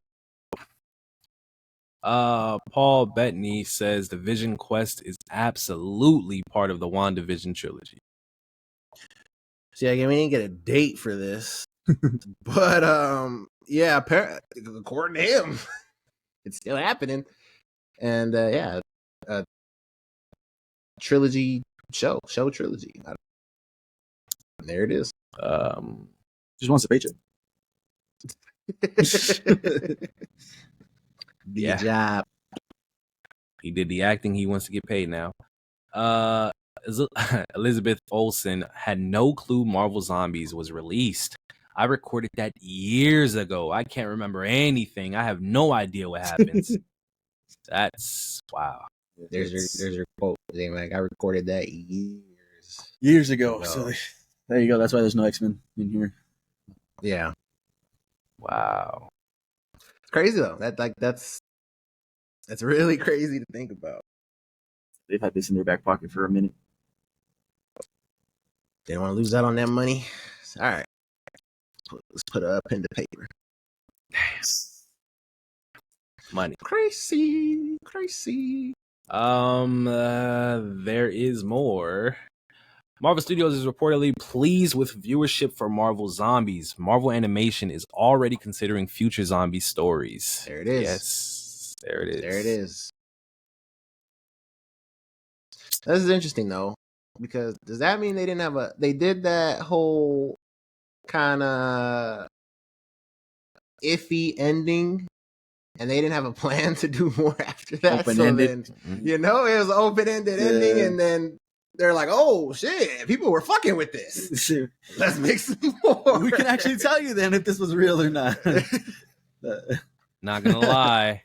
Paul Bettany says the Vision Quest is absolutely part of the WandaVision trilogy. So yeah, we didn't get a date for this, but yeah, according to him, it's still happening, and yeah, trilogy show trilogy. There it is. Just wants a paycheck. The job. He did the acting. He wants to get paid now. Elizabeth Olsen had no clue Marvel Zombies was released. I recorded that years ago. I can't remember anything. I have no idea what happens. That's wow. There's your quote. Like, I recorded that years ago. So there you go. That's why there's no X-Men in here. Yeah. Wow. It's crazy though. That's really crazy to think about. They've had this in their back pocket for a minute. They don't want to lose out on that money. All right. Let's put a pen to paper. Money. Crazy. There is more. Marvel Studios is reportedly pleased with viewership for Marvel Zombies. Marvel Animation is already considering future zombie stories. There it is. Yes, there it is. There it is. This is interesting though, because does that mean they did that whole kind of iffy ending and they didn't have a plan to do more after that? Open-ended. So then, it was an open-ended ending, and then they're like, oh shit, people were fucking with this. Let's make some more. We can actually tell you then if this was real or not. Not gonna lie.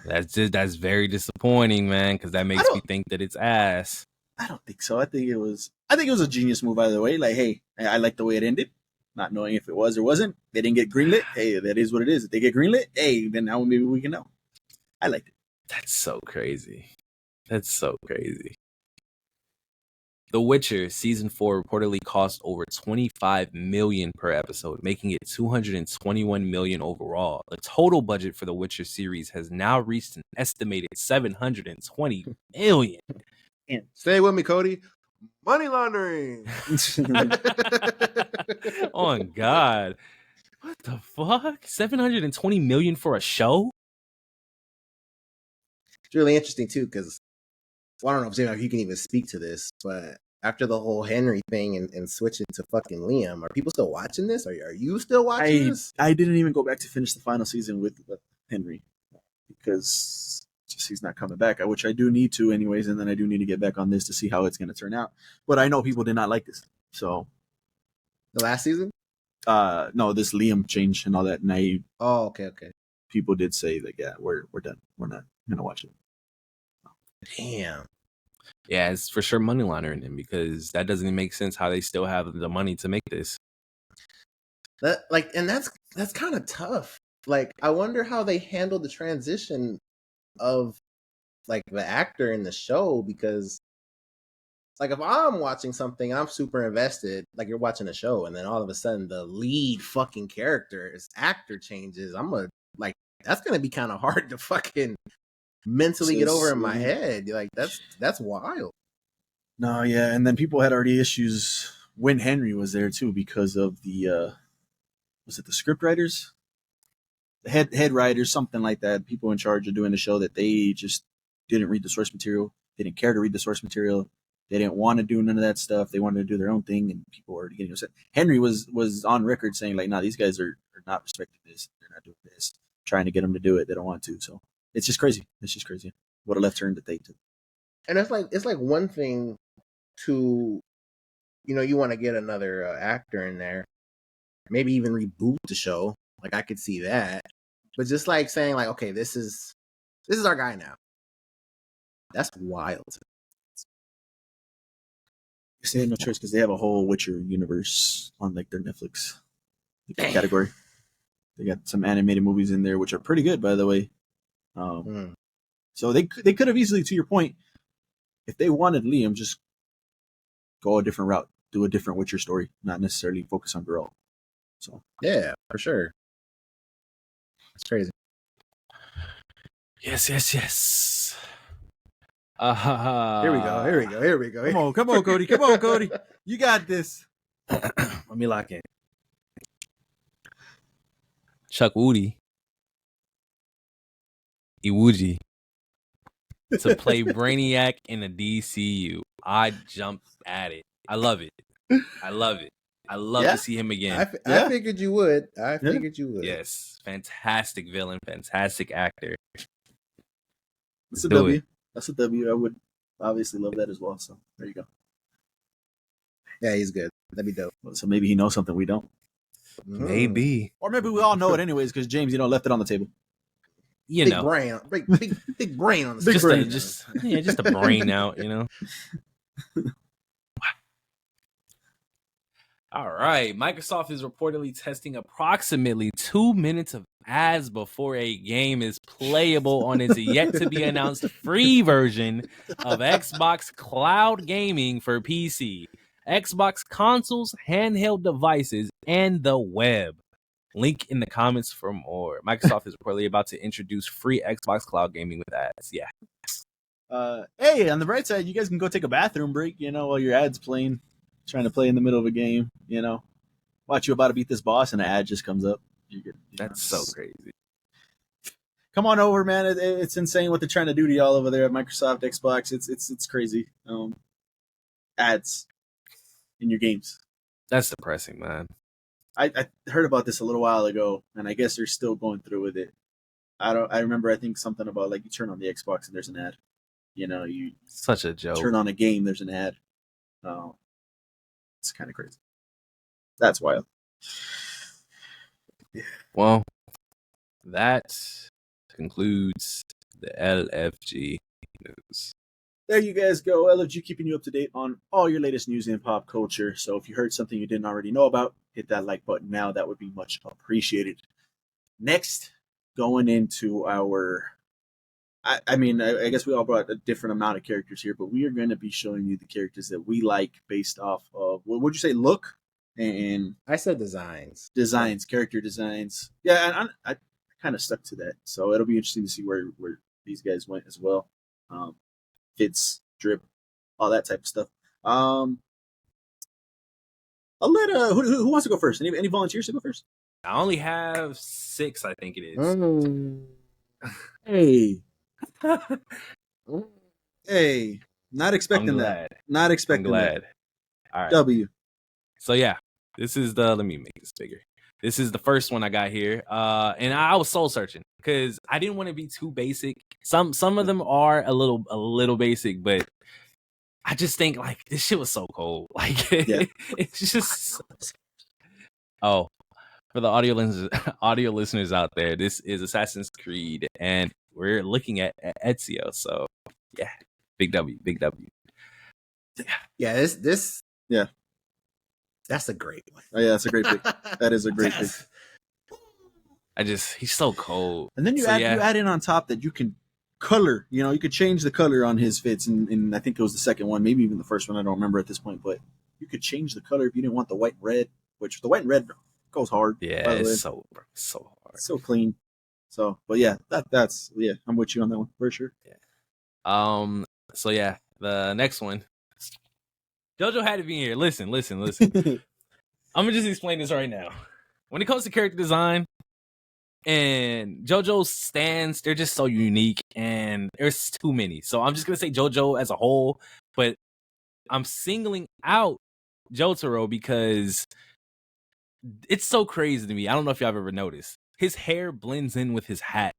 That's very disappointing, man, because that makes me think that it's ass. I don't think so. I think it was a genius move either way. Like, hey, I like the way it ended, not knowing if it was or wasn't. They didn't get greenlit. Hey, that is what it is. If they get greenlit, hey, then now maybe we can know. I liked it. That's so crazy. The Witcher Season 4 reportedly cost over $25 million per episode, making it $221 million overall. The total budget for the Witcher series has now reached an estimated $720 million. Stay with me, Cody. Money laundering. Oh, God. What the fuck? $720 million for a show? It's really interesting, too, because I don't know if you can even speak to this, but after the whole Henry thing and switching to fucking Liam, are people still watching this? Are you still watching this? I didn't even go back to finish the final season with Henry because he's not coming back, which I do need to anyways, and then I do need to get back on this to see how it's going to turn out. But I know people did not like this. So the last season? No, this Liam change and all that. And okay. People did say that, yeah, we're done. We're not going to watch it. Damn. Yeah, it's for sure money laundering him, because that doesn't make sense how they still have the money to make this. That's kind of tough. Like, I wonder how they handled the transition of like the actor in the show, because like if I'm watching something, I'm super invested, like you're watching a show, and then all of a sudden the lead fucking character's actor changes. That's gonna be kind of hard to fucking mentally get over in my head. Like that's wild. No, yeah, and then people had already issues when Henry was there too because of the was it the script writers, the head writers, something like that. People in charge of doing the show that they just didn't read the source material. They didn't care to read the source material. They didn't want to do none of that stuff. They wanted to do their own thing, and people were getting upset. Henry was on record saying like, "Nah, these guys are not respecting this. They're not doing this. Trying to get them to do it. They don't want to." So it's just crazy. What a left turn that they took. And it's like one thing to, you want to get another actor in there, maybe even reboot the show. Like I could see that, but just like saying like, okay, this is our guy now. That's wild. They had no choice because they have a whole Witcher universe on like their Netflix category. They got some animated movies in there, which are pretty good, by the way. So they could have easily, to your point, if they wanted Liam, just go a different route. do a different Witcher story, not necessarily focus on Geralt. So Yeah, for sure. It's crazy. Yes. Here we go. Come on, Cody. Come on, Cody. You got this. Let me lock in. Chuck Woody, Iwuji, to play Brainiac in the DCU. I jumped at it. I love it. I love Yeah. to see him again. I figured you would. I figured you would. Yes. Fantastic villain. Fantastic actor. That's a W. That's a W. I would obviously love that as well. So there you go. Yeah, he's good. That'd be dope. So maybe he knows something we don't. Maybe. Or maybe we all know it anyways because James, left it on the table. You big know. brain, big brain on the Big brain. Just a brain out, you know. All right. Microsoft is reportedly testing approximately 2 minutes of ads before a game is playable on its yet to be announced free version of Xbox Cloud Gaming for PC, Xbox consoles, handheld devices, and the web. Link in the comments for more. Microsoft is reportedly about to introduce free Xbox Cloud Gaming with ads. Yeah. Hey, on the bright side, you guys can go take a bathroom break, while your ad's playing. Trying to play in the middle of a game, watch you about to beat this boss and an ad just comes up. That's so crazy. Come on over, man. It's insane what they're trying to do to y'all over there at Microsoft, Xbox. It's crazy. Ads in your games. That's depressing, man. I heard about this a little while ago, and I guess they're still going through with it. I remember, I think something about like you turn on the Xbox and there's an ad. You Such a joke. turn on a game, there's an ad. It's kind of crazy. That's wild. Yeah. Well, that concludes the LFG news. There you guys go. LFG keeping you up to date on all your latest news in pop culture. So if you heard something you didn't already know about, hit that like button now. That would be much appreciated. Next, going into our... I guess we all brought a different amount of characters here, but we are going to be showing you the characters that we like based off of, what would you say, look? And I said designs, character designs. Yeah, and I kind of stuck to that. So it'll be interesting to see where these guys went as well. Fits, drip, all that type of stuff. I'll let who wants to go first? Any volunteers to go first? I only have 6, I think it is. Hey. Hey, not expecting that. Not expecting that. All right. W. So yeah, this is let me make this bigger. This is the first one I got here. And I was soul searching because I didn't want to be too basic. Some of them are a little basic, but I just think like this shit was so cold. Like it's just oh. For the audio listeners out there, this is Assassin's Creed, and we're looking at Ezio. So, yeah, big W. Yeah, this. Yeah, that's a great one. Oh, yeah, that's a great pick. That is a great pick. He's so cold. And then you add in on top that you can color. You could change the color on his fits, and I think it was the second one, maybe even the first one. I don't remember at this point, but you could change the color if you didn't want the white and red, which the white and red goes hard. Yeah, it's so hard. So clean. So, but yeah, that's I'm with you on that one for sure. Yeah. So yeah, the next one. JoJo had to be here. Listen. I'm gonna just explain this right now. When it comes to character design and JoJo's stands, they're just so unique and there's too many. So I'm just gonna say JoJo as a whole, but I'm singling out Jotaro because it's so crazy to me. I don't know if y'all have ever noticed. His hair blends in with his hat,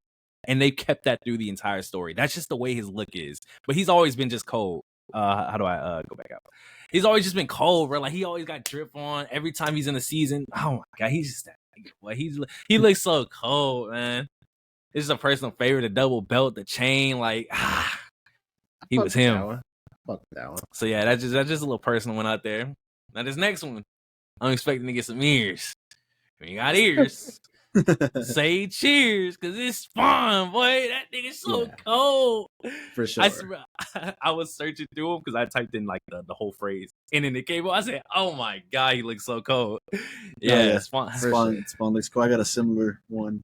and they kept that through the entire story. That's just the way his look is. But he's always been just cold. How do I go back out? He's always just been cold, bro. Like he always got drip on every time he's in a season. Oh my god, he's just he looks so cold, man. This is a personal favorite. The double belt, the chain, he was him. Fuck that one. So yeah, that's just a little personal one out there. Now this next one. I'm expecting to get some ears. When you got ears, Say cheers, cause it's Spawn, boy. That nigga's so cold. For sure. I was searching through him because I typed in like the whole phrase, and then it came up. I said, "Oh my god, he looks so cold." Yeah, Spawn sure. looks cool. I got a similar one.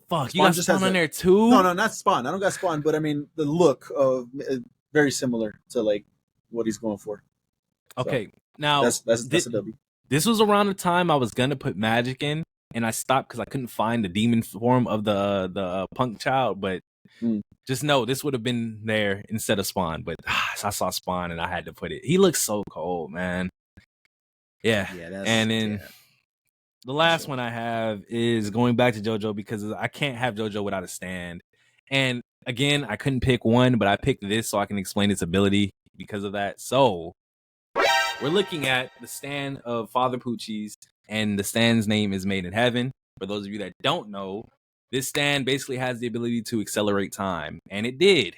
Fuck, you got Spawn on there too? No, not Spawn. I don't got Spawn, but I mean the look of very similar to like what he's going for. Okay, so, now that's a W. This was around the time I was gonna put Magic in, and I stopped because I couldn't find the demon form of the punk child. But just know this would have been there instead of Spawn. But I saw Spawn and I had to put it. He looks so cold, man. Yeah. And then the last one I have is going back to JoJo because I can't have JoJo without a stand. And again, I couldn't pick one, but I picked this so I can explain its ability because of that. So we're looking at the stand of Father Pucci's, and the stand's name is Made in Heaven. For those of you that don't know, this stand basically has the ability to accelerate time, and it did.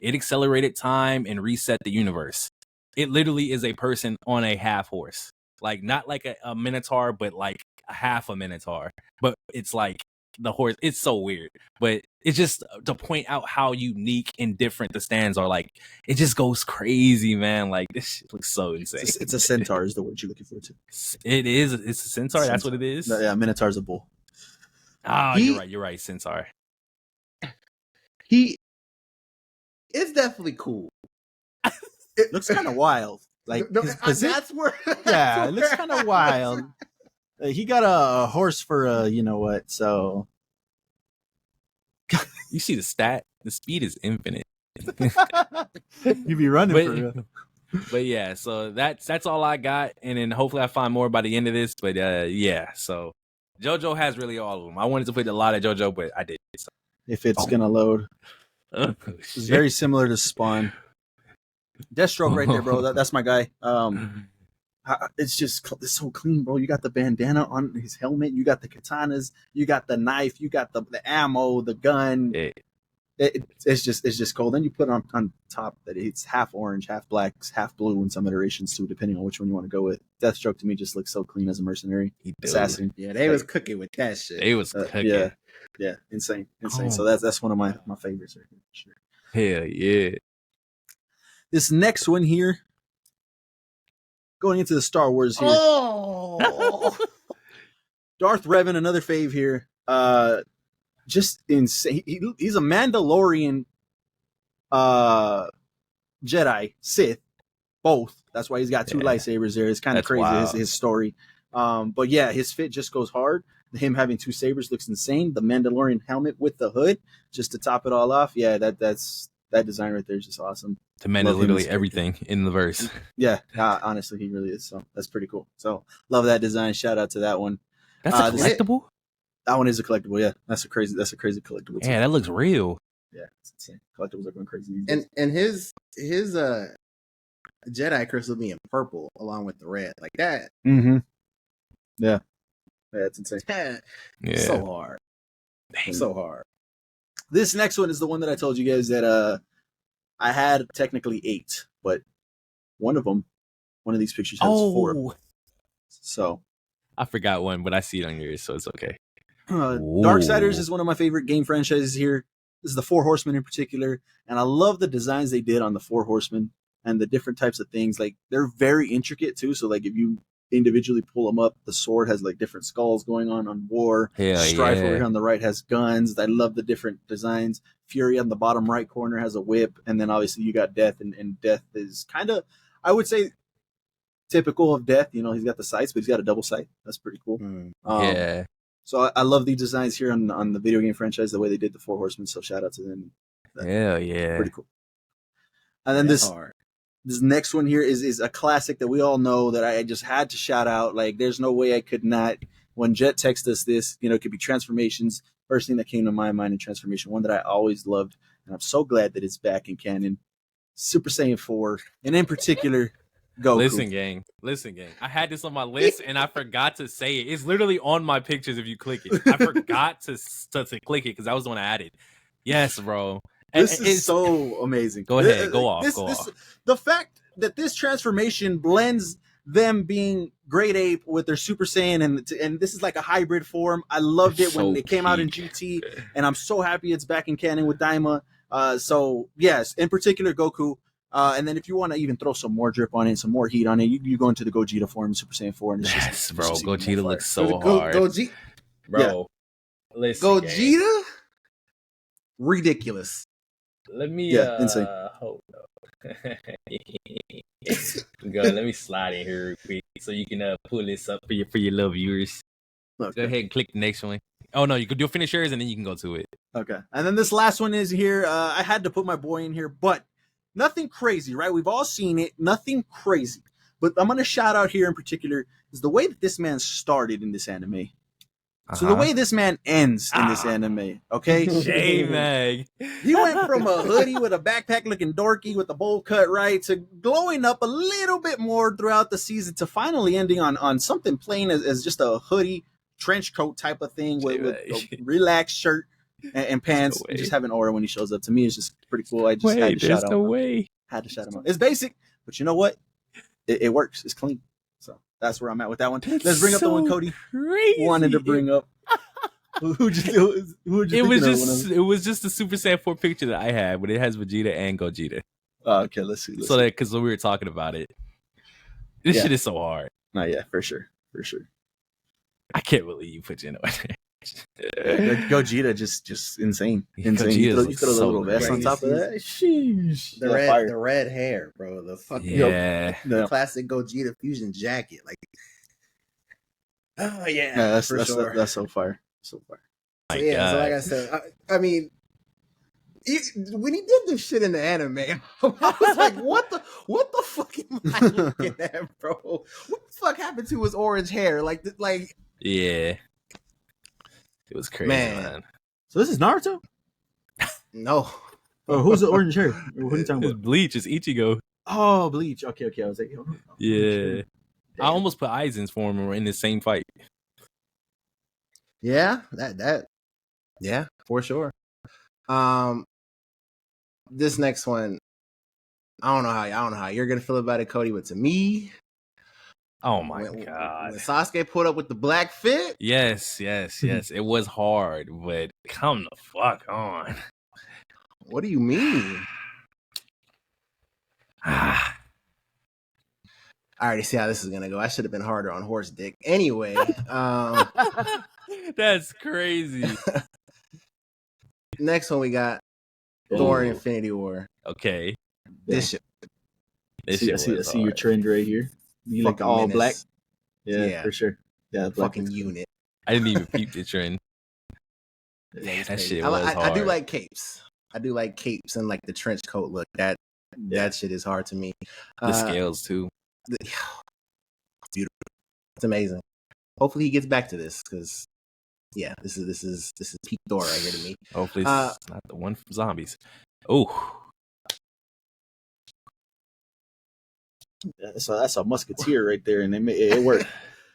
It accelerated time and reset the universe. It literally is a person on a half horse, like not like a minotaur, but like a half a minotaur. But it's like the horse. It's so weird, but it's just to point out how unique and different the stands are. Like it just goes crazy, man. Like this shit looks so insane. It's a centaur is the word you're looking for too. It is. It's a centaur. That's what it is. No, yeah, minotaur's a bull. Oh, you're right. Centaur. He is definitely cool. It looks kind of wild. Like that's where. Yeah, it looks kind of wild. He got a horse for you know what? So you see the stat. The speed is infinite. You be running for real. But yeah, so that's all I got, and then hopefully I find more by the end of this. But yeah, so JoJo has really all of them. I wanted to put a lot of JoJo, but I didn't. So. If it's gonna load, it's very similar to Spawn. Deathstroke right there, bro. That's my guy. It's so clean, bro. You got the bandana on his helmet. You got the katanas. You got the knife. You got the ammo, the gun. Yeah. It's just cool. Then you put on top that it's half orange, half black, half blue in some iterations too, depending on which one you want to go with. Deathstroke to me just looks so clean as a mercenary assassin. Yeah, they was cooking with that shit. They was cooking. Yeah, insane. So that's one of my favorites right here. Sure. Hell yeah. This next one here, going into the Star Wars here. Oh, Darth Revan, another fave here. Just insane. He's a Mandalorian Jedi, Sith, both. That's why he's got two lightsabers there. It's kind of crazy, his story. But yeah, his fit just goes hard. Him having two sabers looks insane. The Mandalorian helmet with the hood, just to top it all off. Yeah, that design right there is just awesome. The man is literally everything in the verse. Yeah, honestly, he really is. So that's pretty cool. So love that design. Shout out to that one. That's a collectible? That one is a collectible, yeah. That's a crazy collectible. Yeah, that looks real. Yeah, it's insane. Collectibles are going crazy. And his Jedi crystal being purple along with the red, like that. Mm-hmm. Yeah, it's insane. Yeah, so hard. So hard. This next one is the one that I told you guys that I had technically 8, but one of these pictures has 4. So I forgot one, but I see it on yours, so it's okay. Darksiders is one of my favorite game franchises here. This is the 4 Horsemen in particular, and I love the designs they did on the 4 Horsemen and the different types of things. Like they're very intricate too. So like if you individually pull them up, the sword has like different skulls going on war. Strife over here on the right has guns. I love the different designs. Fury on the bottom right corner has a whip, and then obviously you got Death, and Death is kind of, I would say, typical of Death. You know, he's got the sights, but he's got a double sight. That's pretty cool. Yeah. So I love these designs here on the video game franchise, the way they did the 4 Horsemen. So shout out to them. Hell yeah. Pretty cool. And then this next one here is a classic that we all know that I just had to shout out. Like, there's no way I could not. When Jet texted us this, you know, it could be Transformations. First thing that came to my mind in Transformation, one that I always loved, and I'm so glad that it's back in canon. Super Saiyan 4, and in particular, Goku. Listen, gang. I had this on my list and I forgot to say it. It's literally on my pictures if you click it. I forgot to click it because that was the one I added. Yes, bro. This is so amazing. Go ahead. Go off. The fact that this transformation blends them being Great Ape with their Super Saiyan, and this is like a hybrid form. I loved it when it came out in GT, and I'm so happy it's back in canon with Daima. So yes, in particular Goku. And then if you want to even throw some more drip on it, some more heat on it, you go into the Gogeta form, Super Saiyan 4. And yes, bro. Gogeta looks so so hard. Gogeta, bro. Yeah. Listen, Gogeta, ridiculous. Let me insane. Hold up. Go, let me slide in here real quick so you can pull this up for your little viewers. Okay. Go ahead and click the next one. Oh no, you'll finish yours and then you can go to it. Okay. And then this last one is here. I had to put my boy in here, but nothing crazy, right? We've all seen it. Nothing crazy. But I'm going to shout out here in particular is the way that this man started in this anime. So the way this man ends in this anime, okay? J-Mag. He went from a hoodie with a backpack looking dorky with a bowl cut, right, to glowing up a little bit more throughout the season to finally ending on something plain as just a hoodie, trench coat type of thing with a relaxed shirt and pants. No, just have an aura when he shows up. To me, it's just pretty cool. I just had to shout out. Had to shout him out. It's basic, but you know what? It works. It's clean. So that's where I'm at with that one. Let's bring up the one Cody wanted to bring up. It was just the Super Saiyan 4 picture that I had, but it has Vegeta and Gogeta. Okay, let's see. So that because when we were talking about it, this shit is so hard. No, yeah, for sure. I can't believe you put Geno in there. Gogeta just insane. You put a little vest on top of that. Sheesh. The red hair, bro. The fucking classic Gogeta fusion jacket. Like, oh yeah, that's sure. That's so fire. So fire. So, so like I said, I mean, when he did this shit in the anime, I was like, what the fuck am I looking at, bro? What the fuck happened to his orange hair? Yeah. It was crazy, man. So this is Naruto? No. Oh, who's the orange hair? What are you talking about? Bleach. It's Ichigo. Oh, Bleach. Okay. I was like, yeah. Damn. I almost put Aizen's form in the same fight. Yeah, yeah, for sure. This next one, I don't know how you're gonna feel about it, Cody, but to me, oh my god, when Sasuke put up with the black fit. Yes, it was hard, but come the fuck on. What do you mean? I already see how this is gonna go. I should have been harder on horse dick. Anyway, that's crazy. Next one we got Thor: Infinity War. Okay, this shit. I see your trend right here. You like all menace. Black. Yeah, for sure. Yeah, the fucking unit. I didn't even peep the trend. Yeah, that shit was hard. I do like capes. I do like capes and like the trench coat look. That shit is hard to me. The scales too. Beautiful. It's amazing. Hopefully he gets back to this because this is peak Thor right here to me. Hopefully it's not the one from zombies. Oh. So that's a musketeer right there, and it worked.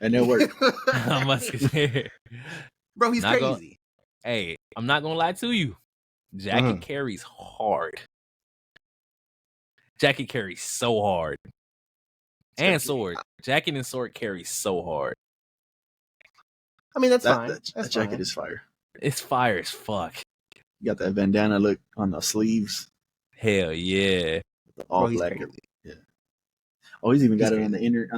And it worked. A musketeer. Bro, he's crazy. Hey, I'm not gonna lie to you. Jackie carries hard. Jackie carries so hard. And sword. Jacket and sword carry so hard. I mean, that's fine. That jacket is fire. It's fire as fuck. You got that bandana look on the sleeves. Hell yeah. All black. Yeah. Oh, he's even got it on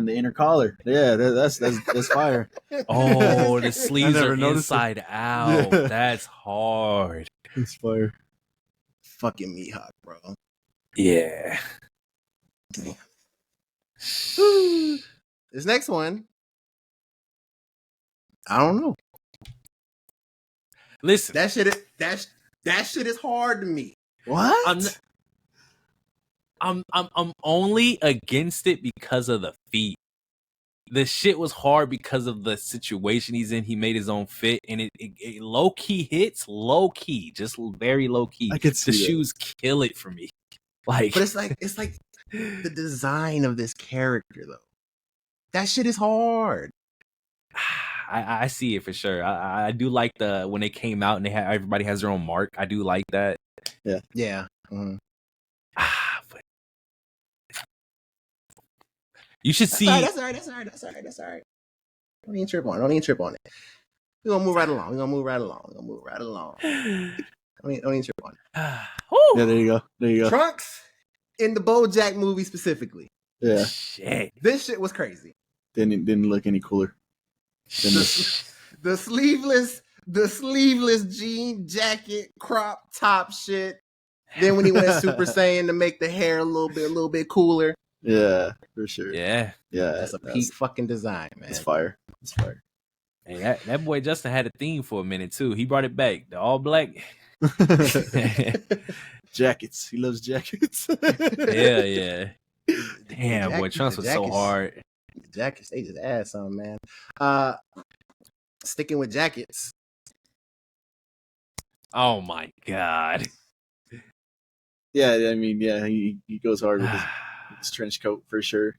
the inner collar. Yeah, that's fire. Oh, the sleeves are inside out. Yeah. That's hard. It's fire. Fucking Mihawk, bro. Yeah. This next one, I don't know. Listen, that shit is hard to me. What? I'm only against it because of the feet. The shit was hard because of the situation he's in. He made his own fit, and it low key hits, just very low key. I could see the shoes kill it for me. Like, but it's like the design of this character though. That shit is hard. I see it for sure. I do like when they came out and everybody has their own mark. I do like that. Yeah. But You should That's see. all right. That's all right. That's all right. That's all right. That's all right. Don't even trip on it. Don't even trip on it. We're gonna move right along. We're gonna move right along. We're gonna move right along. Don't even trip on it. Yeah, there you go. There you go. Trunks in the BoJack movie specifically. Yeah, Shit. This shit was crazy. didn't look any cooler. Than The sleeveless jean jacket crop top shit. Then when he went Super Saiyan to make the hair a little bit cooler. Yeah, for sure. Yeah. That's a peak fucking design, man. It's fire. It's fire. Hey, that boy Justin had a theme for a minute too. He brought it back. The all black. Jackets. He loves jackets. Yeah. Damn, boy, Trunks was so hard. The jackets, they just add something, man. Sticking with jackets. Oh my god. Yeah, I mean, yeah, he goes hard with his trench coat for sure.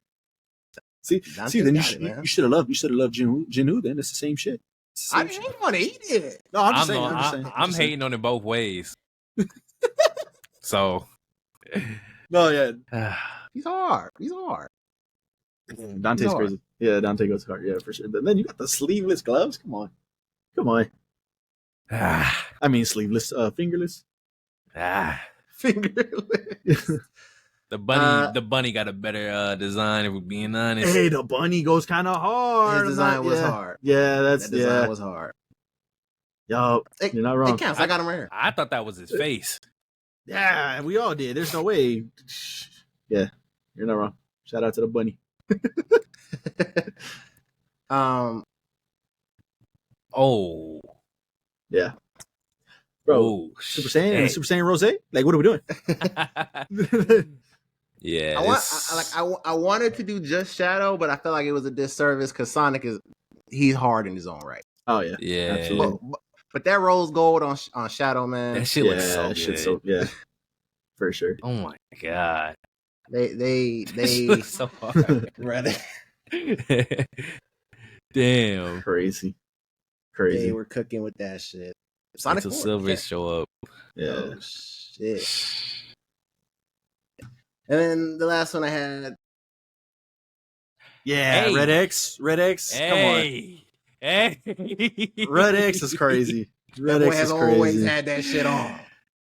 See, then you should have loved Jinwoo. Then it's the same shit. I didn't hate on it. He did it. No, I'm just saying. I'm hating on it both ways. So, no, yeah, he's hard. Dante's crazy. Yeah, Dante goes hard. Yeah, for sure. But then you got the sleeveless gloves. Come on. I mean, sleeveless, fingerless. Fingerless. The bunny got a better design. If we're being honest, Hey, the bunny goes kind of hard. His design was hard. Yeah, that design was hard. Yo, you're not wrong. It counts. I got him right here. I thought that was his face. Yeah, we all did. There's no way. Yeah, you're not wrong. Shout out to the bunny. Oh. Yeah. Bro, oh, Super Saiyan and Super Saiyan Rose? Like, what are we doing? Yeah. I wanted to do just Shadow, but I felt like it was a disservice because Sonic he's hard in his own right. Oh yeah. Yeah. Absolutely. But that rose gold on Shadow, man. That shit looks so good. Yeah. For sure. Oh my god. They looks so hard. Rather. Damn. Crazy. They were cooking with that shit. Sonic until Silver show up. Yeah. Oh, shit. And then the last one I had. Yeah, Hey. Red X. Hey. Hey. Red X is crazy. Red X has always had that shit on.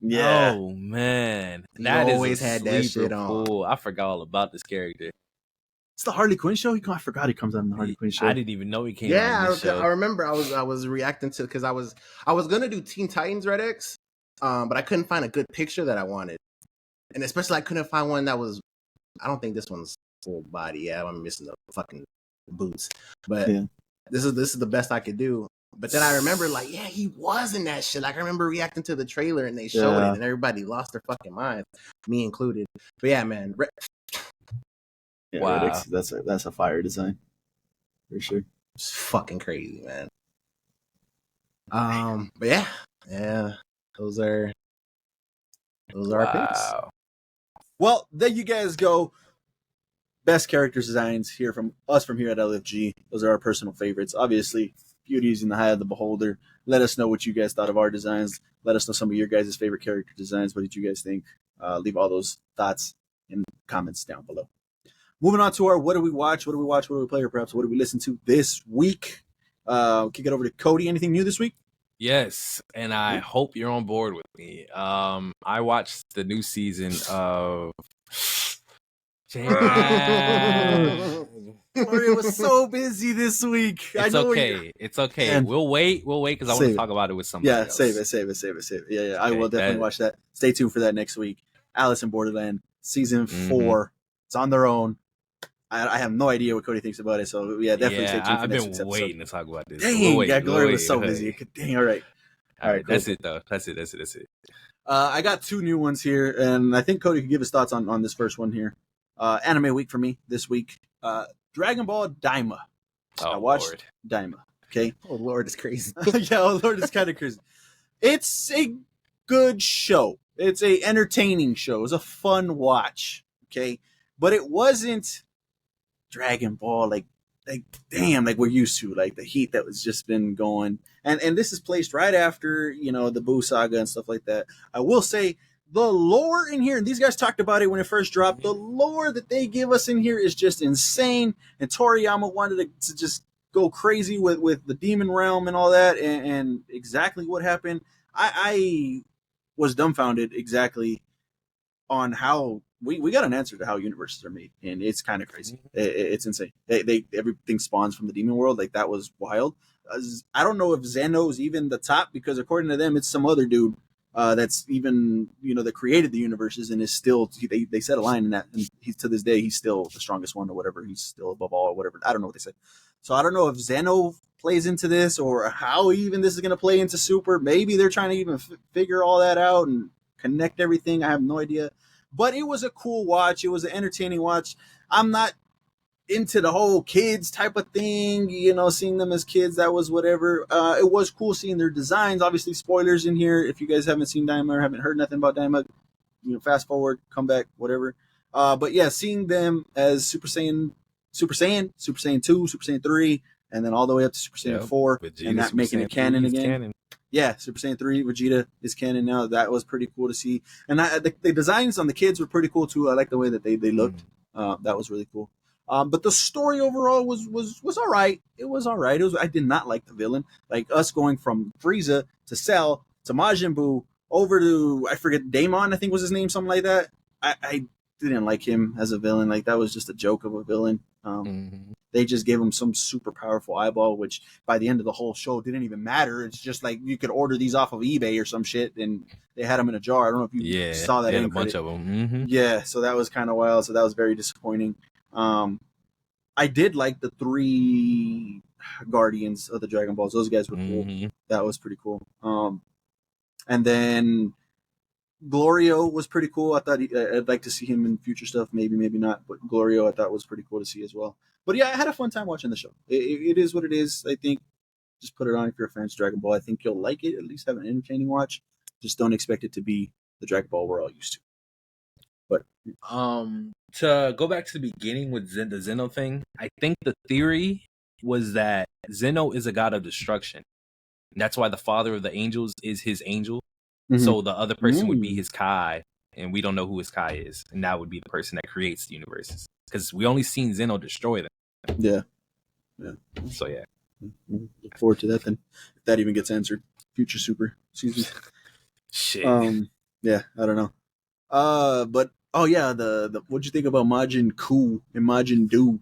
Yeah. Oh man. He That always is a had that shit on. Cool. I forgot all about this character. It's the Harley Quinn show. I forgot he comes on the Harley Quinn show. I didn't even know he came Yeah, on this show. I remember I was reacting to because I was gonna do Teen Titans Red X, but I couldn't find a good picture that I wanted, and especially I couldn't find one that was. I don't think this one's full body. Yeah, I'm missing the fucking boots, but this is the best I could do. But then I remember like, yeah, he was in that shit. Like I remember reacting to the trailer and they showed it, and everybody lost their fucking minds, me included. But yeah, man. Yeah, wow. Red X, that's a fire design. For sure. It's fucking crazy, man. But yeah, those are our picks. Well, there you guys go. Best character designs here from us from here at LFG. Those are our personal favorites. Obviously, beauty is in the eye of the beholder. Let us know what you guys thought of our designs. Let us know some of your guys' favorite character designs. What did you guys think? Leave all those thoughts in the comments down below. Moving on to our what do we watch, what do we play, or perhaps what do we listen to this week? Kick it over to Cody. Anything new this week? Yes, and I hope you're on board with me. I watched the new season of Mario was so busy this week. It's okay. It's okay. Man. We'll wait because I want to talk about it with somebody else. Save it. Yeah. Okay, I will definitely watch that. Stay tuned for that next week. Alice in Borderland, season 4. It's on their own. I have no idea what Cody thinks about it, so yeah, definitely stay tuned for I've next been week's episode. waiting to talk about this. Dang, Glory was so busy. Dang, all right. All right, cool. That's it, though. That's it. I got 2 new ones here, and I think Cody could give his thoughts on this first one here. Anime week for me this week. Dragon Ball Daima. Oh, I watched Lord. Daima. Okay. Oh Lord, it's crazy. Yeah, oh Lord, it's kind of crazy. It's a good show. It's a entertaining show. It's a fun watch. Okay, but it wasn't Dragon Ball like damn, like we're used to, like the heat that was just been going. And this is placed right after, the Buu saga and stuff like that. I will say the lore in here, and these guys talked about it when it first dropped, the lore that they give us in here is just insane. And Toriyama wanted to just go crazy with the demon realm and all that, and exactly what happened. I was dumbfounded exactly on how we got an answer to how universes are made, and it's kind of crazy. It's insane. They everything spawns from the demon world. Like, that was wild. I don't know if Zeno is even the top, because according to them, it's some other dude that's even, that created the universes and is still. They said a line in that, and he's, to this day, he's still the strongest one or whatever. He's still above all or whatever. I don't know what they said. So I don't know if Zeno plays into this, or how even this is going to play into Super. Maybe they're trying to even figure all that out and connect everything. I have no idea. But it was a cool watch. It was an entertaining watch. I'm not into the whole kids type of thing, seeing them as kids. That was whatever. It was cool seeing their designs. Obviously, spoilers in here. If you guys haven't seen Daima or haven't heard nothing about Daima, fast forward, come back, whatever. But yeah, seeing them as Super Saiyan 2, Super Saiyan 3, and then all the way up to Super Saiyan 4, Vegeta, and that Super making Saiyan it canon 3 is again. canon. Yeah, Super Saiyan 3, Vegeta is canon now. That was pretty cool to see. And the designs on the kids were pretty cool too. I like the way that they looked. That was really cool. But the story overall was all right. It was all right. I did not like the villain. Like, us going from Frieza to Cell to Majin Buu over to, I forget, Daemon, I think was his name, something like that. I didn't like him as a villain. Like, that was just a joke of a villain. They just gave him some super powerful eyeball, which by the end of the whole show didn't even matter. It's just like you could order these off of eBay or some shit, and they had them in a jar. I don't know if you saw that. Yeah, a bunch of them. Yeah, so that was kind of wild. So that was very disappointing. I did like the 3 Guardians of the Dragon Balls. Those guys were cool. That was pretty cool. And then Glorio was pretty cool. I thought I'd like to see him in future stuff. Maybe not. But Glorio, I thought, was pretty cool to see as well. But yeah, I had a fun time watching the show. It is what it is. I think just put it on if you're a fan of Dragon Ball. I think you'll like it. At least have an entertaining watch. Just don't expect it to be the Dragon Ball we're all used to. But to go back to the beginning with the Zeno thing, I think the theory was that Zeno is a god of destruction. That's why the father of the angels is his angel. So the other person would be his Kai, and we don't know who his Kai is, and that would be the person that creates the universes, because we only seen Zeno destroy them. Yeah. So yeah, look forward to that then, if that even gets answered. Future Super season. Shit. Yeah, I don't know. But yeah, the what'd you think about Majin Ku and Majin Du?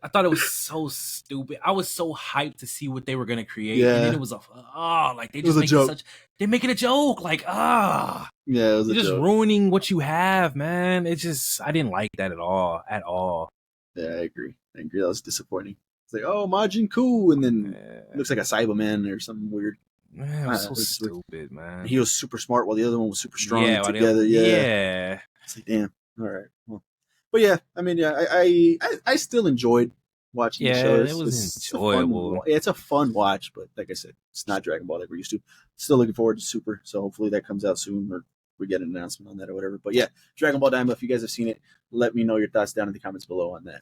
I thought it was so stupid. I was so hyped to see what they were gonna create, and then it was they just make such. They're making a joke, like Yeah, it was just ruining what you have, man. It just, I didn't like that at all. Yeah, I agree. That was disappointing. It's like, oh, Majin Ku, and then it looks like a Cyberman or something weird. Man, it was so stupid, man. He was super smart while the other one was super strong together. It's like, damn. All right. Well, but yeah, I mean, yeah, I still enjoyed watching the show. It was enjoyable. It's a fun watch, but like I said, it's not Dragon Ball like we're used to. Still looking forward to Super, so hopefully that comes out soon, or we get an announcement on that or whatever. But yeah, Dragon Ball Daima, if you guys have seen it, let me know your thoughts down in the comments below on that.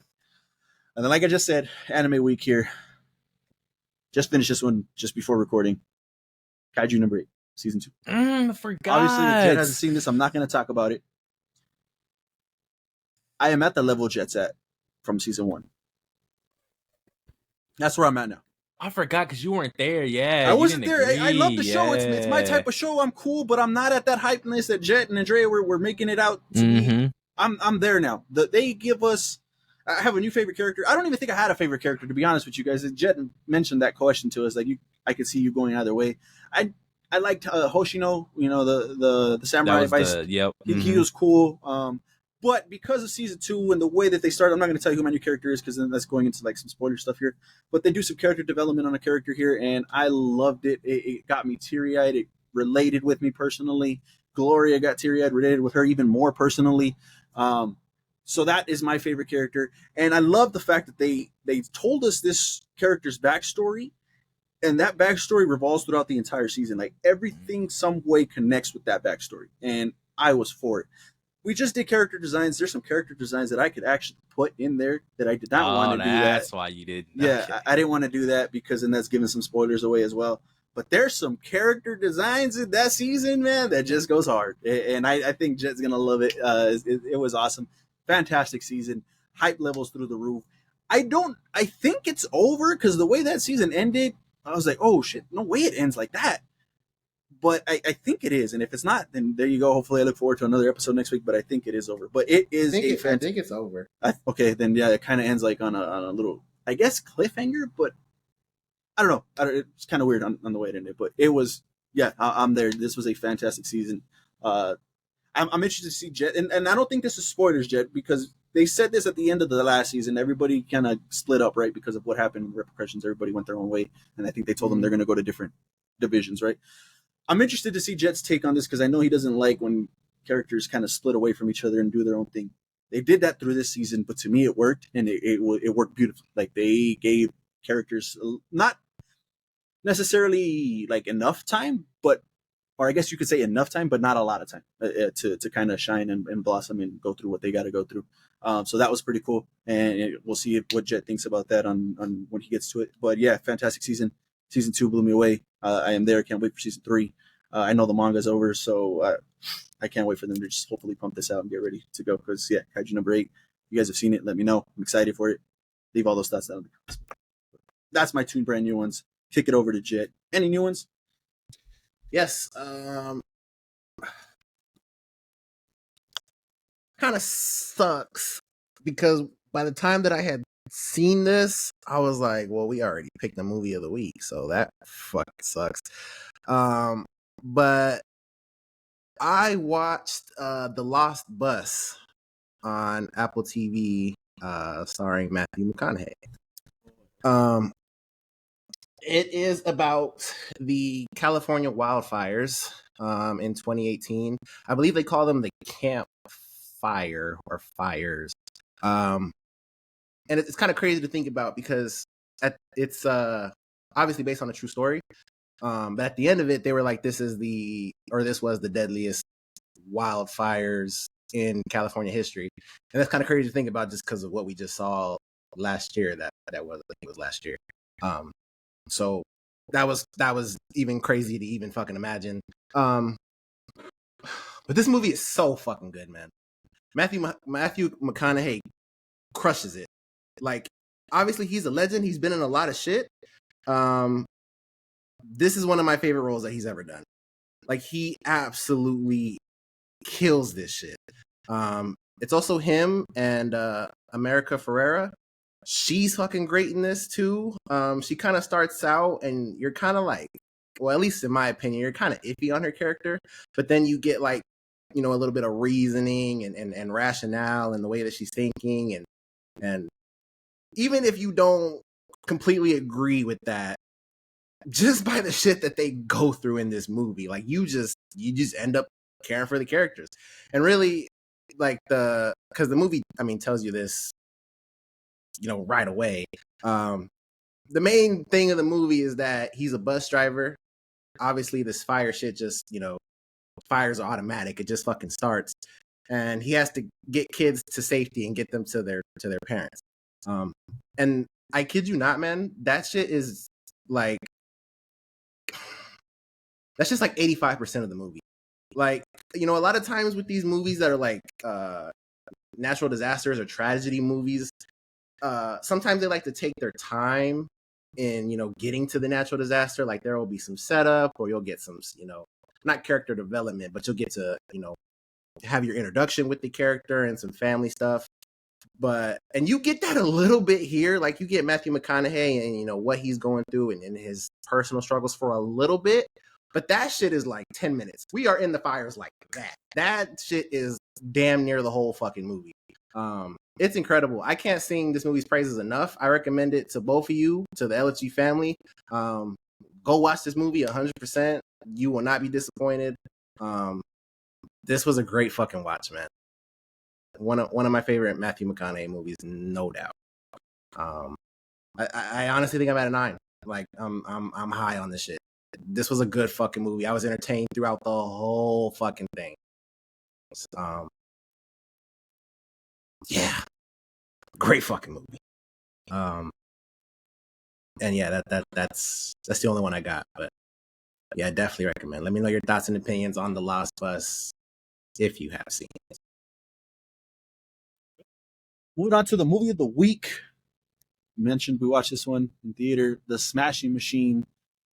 And then, like I just said, Anime Week here. Just finished this one just before recording. Kaiju number 8, season 2. I forgot. Obviously, if Jet hasn't seen this, I'm not going to talk about it. I am at the level Jet's at from season 1. That's where I'm at now. I forgot because you weren't there. Yeah, I wasn't there. I love the show. It's my type of show. I'm cool, but I'm not at that hypeness that Jet and Andrea were making it out to me. I'm there now. They give us. I have a new favorite character. I don't even think I had a favorite character, to be honest with you guys. Jet mentioned that question to us. Like, I could see you going either way. I liked Hoshino. The samurai advice. He was cool. But because of season 2 and the way that they started, I'm not going to tell you who my new character is, because then that's going into like some spoiler stuff here. But they do some character development on a character here, and I loved it. It got me teary-eyed. It related with me personally. Gloria got teary-eyed, related with her even more personally. So that is my favorite character, and I love the fact that they told us this character's backstory, and that backstory revolves throughout the entire season. Like, everything some way connects with that backstory, and I was for it. We just did character designs. There's some character designs that I could actually put in there that I did not want to do that. That's why you did. I didn't want to do that, because then that's giving some spoilers away as well. But there's some character designs in that season, man, that just goes hard. And I think Jet's going to love it. It was awesome. Fantastic season. Hype levels through the roof. I think it's over because the way that season ended, I was like, oh shit, no way it ends like that. But I think it is. And if it's not, then there you go. Hopefully I look forward to another episode next week, but I think it is over. But it is I think it's over. Okay, then yeah, it kind of ends like on a little, I guess, cliffhanger, but I don't know. It's kind of weird on the way it ended, but it was, yeah, I'm there. This was a fantastic season. I'm interested to see Jet, and I don't think this is spoilers, Jet, because they said this at the end of the last season. Everybody kind of split up, right, because of what happened, repercussions. Everybody went their own way, and I think they told them they're going to go to different divisions, right? I'm interested to see Jet's take on this because I know he doesn't like when characters kind of split away from each other and do their own thing. They did that through this season, but to me, it worked, and it worked beautifully. Like they gave characters not necessarily like enough time, but, or I guess you could say enough time, but not a lot of time to kind of shine and blossom and go through what they got to go through. So that was pretty cool, and we'll see what Jet thinks about that on when he gets to it. But yeah, fantastic season. Season 2 blew me away. I am there. Can't wait for season 3. I know the manga's over, so I can't wait for them to just hopefully pump this out and get ready to go. Because yeah, Kaiju number 8. You guys have seen it. Let me know. I'm excited for it. Leave all those thoughts down in the comments. That's my 2 brand new ones. Kick it over to Jet. Any new ones? Yes. Kind of sucks because by the time that I had seen this, I was like, well, we already picked the movie of the week, so that fucking sucks. But I watched The Lost Bus on Apple TV, starring Matthew McConaughey. It is about the California wildfires in 2018. I believe they call them the Camp Fire or Fires. And it's kind of crazy to think about because it's obviously based on a true story. But at the end of it, they were like, this was the deadliest wildfires in California history. And that's kind of crazy to think about just because of what we just saw last year. That was, I think it was last year. So that was even crazy to even fucking imagine. But this movie is so fucking good, man. Matthew McConaughey crushes it. Like, obviously he's a legend. He's been in a lot of shit. This is one of my favorite roles that he's ever done. Like, he absolutely kills this shit. It's also him and America Ferrera. She's fucking great in this too. She kind of starts out and you're kind of like, well, at least in my opinion, you're kind of iffy on her character, but then you get like, a little bit of reasoning and rationale and the way that she's thinking, and even if you don't completely agree with that, just by the shit that they go through in this movie, like you just end up caring for the characters. And really, like, because the movie, tells you this, right away. The main thing of the movie is that he's a bus driver. Obviously this fire shit just, fires are automatic. It just fucking starts. And he has to get kids to safety and get them to their parents. And I kid you not, man, that shit is like, that's just like 85% of the movie. Like, a lot of times with these movies that are like natural disasters or tragedy movies, sometimes they like to take their time in, getting to the natural disaster. Like, there will be some setup, or you'll get some, not character development, but you'll get to, have your introduction with the character and some family stuff. And you get that a little bit here. Like, you get Matthew McConaughey and, what he's going through and his personal struggles for a little bit. But that shit is like 10 minutes. We are in the fires like that. That shit is damn near the whole fucking movie. It's incredible. I can't sing this movie's praises enough. I recommend it to both of you, to the LG family. Go watch this movie 100%. You will not be disappointed. This was a great fucking watch, man. One of my favorite Matthew McConaughey movies, no doubt. I honestly think I'm at a 9. Like, I'm high on this shit. This was a good fucking movie. I was entertained throughout the whole fucking thing. Yeah, great fucking movie. And yeah, that's the only one I got. But yeah, definitely recommend. Let me know your thoughts and opinions on The Lost Bus if you have seen it. Moving on to the movie of the week. Mentioned we watched this one in theater, The Smashing Machine,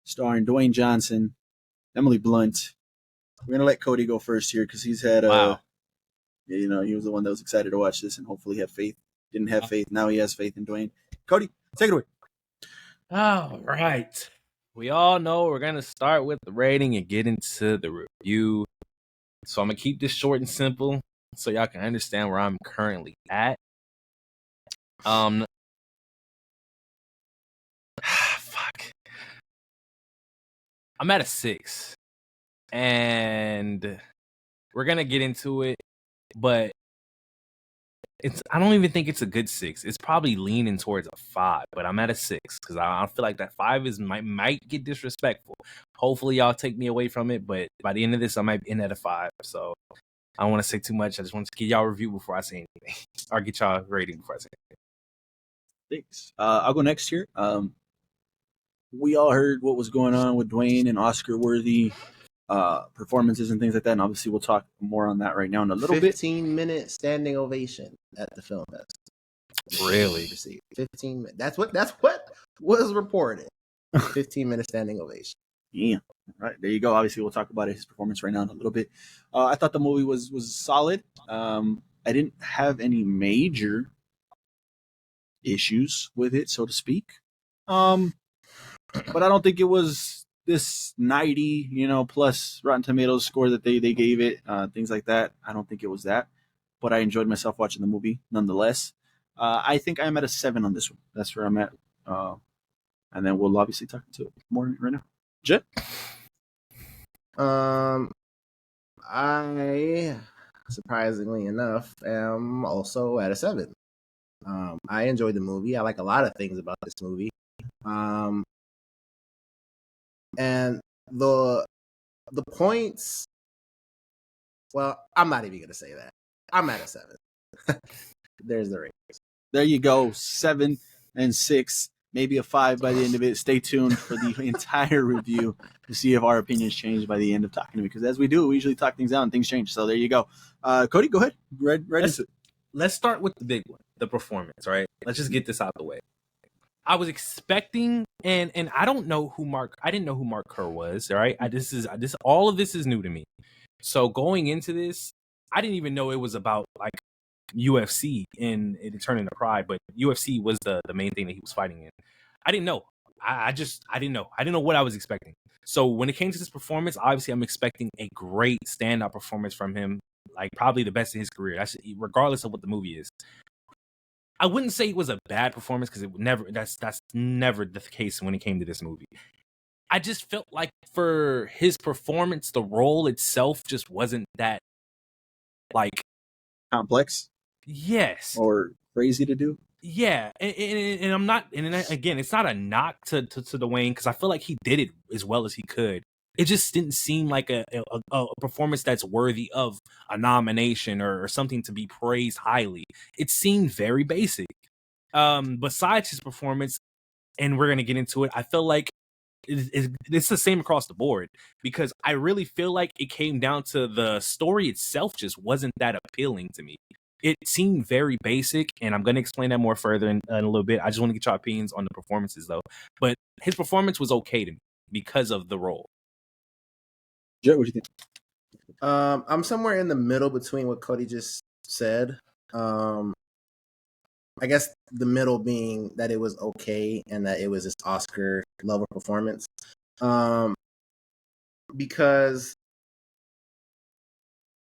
starring Dwayne Johnson, Emily Blunt. We're gonna let Cody go first here because he's had Wow. he was the one that was excited to watch this and hopefully had faith. Didn't have faith. Now he has faith in Dwayne. Cody, take it away. All right. We all know we're going to start with the rating and get into the review. So I'm going to keep this short and simple so y'all can understand where I'm currently at. Fuck. I'm at a 6. And we're going to get into it, but I don't even think it's a good 6. It's probably leaning towards a 5, but I'm at a 6 because I feel like that 5 might get disrespectful. Hopefully y'all take me away from it, but by the end of this, I might end at a 5. So I don't want to say too much. I just want to get y'all a review before I say anything, or get y'all a rating before I say anything. Thanks. I'll go next here. We all heard what was going on with Dwayne and Oscar-worthy performances and things like that, and obviously we'll talk more on that right now in a little 15-minute standing ovation at the film fest. Really? 15 minutes. That's what was reported. 15-minute standing ovation. Yeah. All right, there you go. Obviously, we'll talk about his performance right now in a little bit. I thought the movie was solid. I didn't have any major issues with it, so to speak. But I don't think it was this 90, plus Rotten Tomatoes score that they gave it, things like that. I don't think it was that. But I enjoyed myself watching the movie nonetheless. I think I'm at a 7 on this one. That's where I'm at. And then we'll obviously talk to it more right now. Jet? I, surprisingly enough, am also at a 7. I enjoyed the movie. I like a lot of things about this movie. And the points, well, I'm not even gonna say that. I'm at a 7. There's the ratings. There you go. 7 and 6, maybe a 5 by the end of it. Stay tuned for the entire review to see if our opinions change by the end of talking to me. Because as we do, we usually talk things out and things change. So there you go. Cody, go ahead. Right into it. Let's start with the big one, the performance, right? Let's just get this out the way. I was expecting, and I didn't know who Mark Kerr was, right? All of this is new to me. So going into this, I didn't even know it was about like UFC in Turn into Pride, but UFC was the main thing that he was fighting in. I didn't know. I didn't know. I didn't know what I was expecting. So when it came to this performance, obviously I'm expecting a great standout performance from him, like probably the best in his career. That's regardless of what the movie is. I wouldn't say it was a bad performance because that's never the case when it came to this movie. I just felt like for his performance, the role itself just wasn't that like complex. Yes. Or crazy to do. Yeah, and I'm not. And again, it's not a knock to Dwayne because I feel like he did it as well as he could. It just didn't seem like a performance that's worthy of a nomination or something to be praised highly. It seemed very basic. Besides his performance, and we're gonna get into it, I feel like it's the same across the board because I really feel like it came down to the story itself just wasn't that appealing to me. It seemed very basic, and I'm going to explain that more further in a little bit. I just want to get your opinions on the performances, though. But his performance was okay to me because of the role. Joe, what do you think? I'm somewhere in the middle between what Cody just said. I guess the middle being that it was okay and that it was this Oscar level performance. Because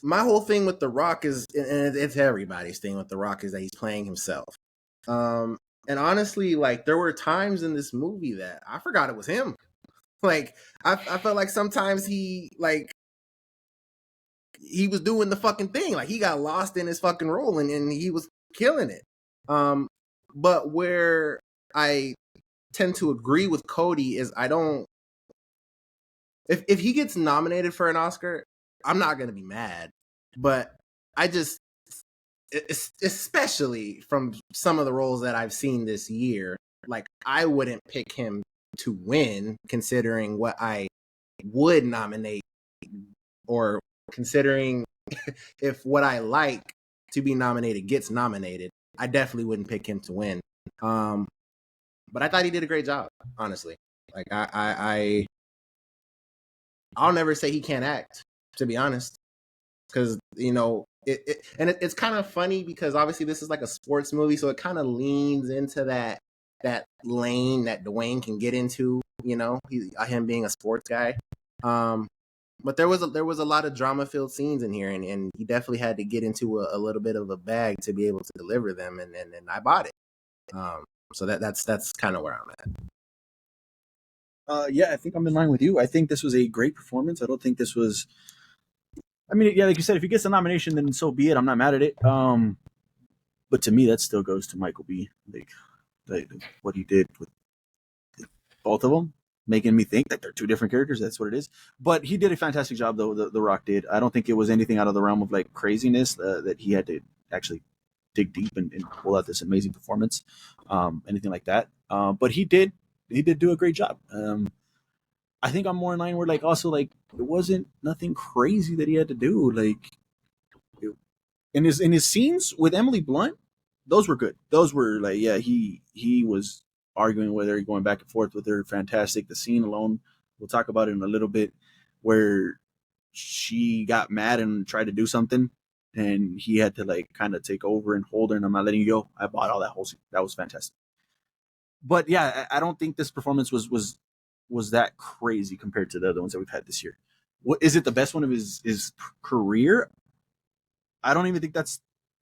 my whole thing with The Rock is, and it's everybody's thing with The Rock, is that he's playing himself. And honestly, like there were times in this movie that I forgot it was him. Like I felt like sometimes he was doing the fucking thing. Like he got lost in his fucking role and he was killing it. But where I tend to agree with Cody is I don't. If he gets nominated for an Oscar, I'm not going to be mad, but I just, especially from some of the roles that I've seen this year, like I wouldn't pick him to win considering what I would nominate, or considering if what I like to be nominated gets nominated, I definitely wouldn't pick him to win. But I thought he did a great job, honestly. Like I'll never say he can't act, to be honest, because it's kind of funny because obviously this is like a sports movie, so it kind of leans into that lane that Dwayne can get into. Him being a sports guy. But there was a lot of drama filled scenes in here, and he definitely had to get into a little bit of a bag to be able to deliver them, and I bought it. So that's kind of where I'm at. Yeah, I think I'm in line with you. I think this was a great performance. I don't think this was. I mean, yeah, like you said, if he gets the nomination, then so be it. I'm not mad at it. But to me, that still goes to Michael B. Like what he did with both of them, making me think that they're two different characters. That's what it is. But he did a fantastic job, though. The Rock did. I don't think it was anything out of the realm of like craziness that he had to actually dig deep and pull out this amazing performance, anything like that. But he did do a great job. I think I'm more in line where like also like it wasn't nothing crazy that he had to do. Like in his scenes with Emily Blunt, those were good. Those were like, yeah, he was arguing with her, going back and forth with her. Fantastic. The scene alone, we'll talk about it in a little bit, where she got mad and tried to do something, and he had to like kind of take over and hold her, and I'm not letting you go. I bought all that whole scene. That was fantastic. But yeah, I don't think this performance was that crazy compared to the other ones that we've had this year. What is it? The best one of his career? I don't even think that's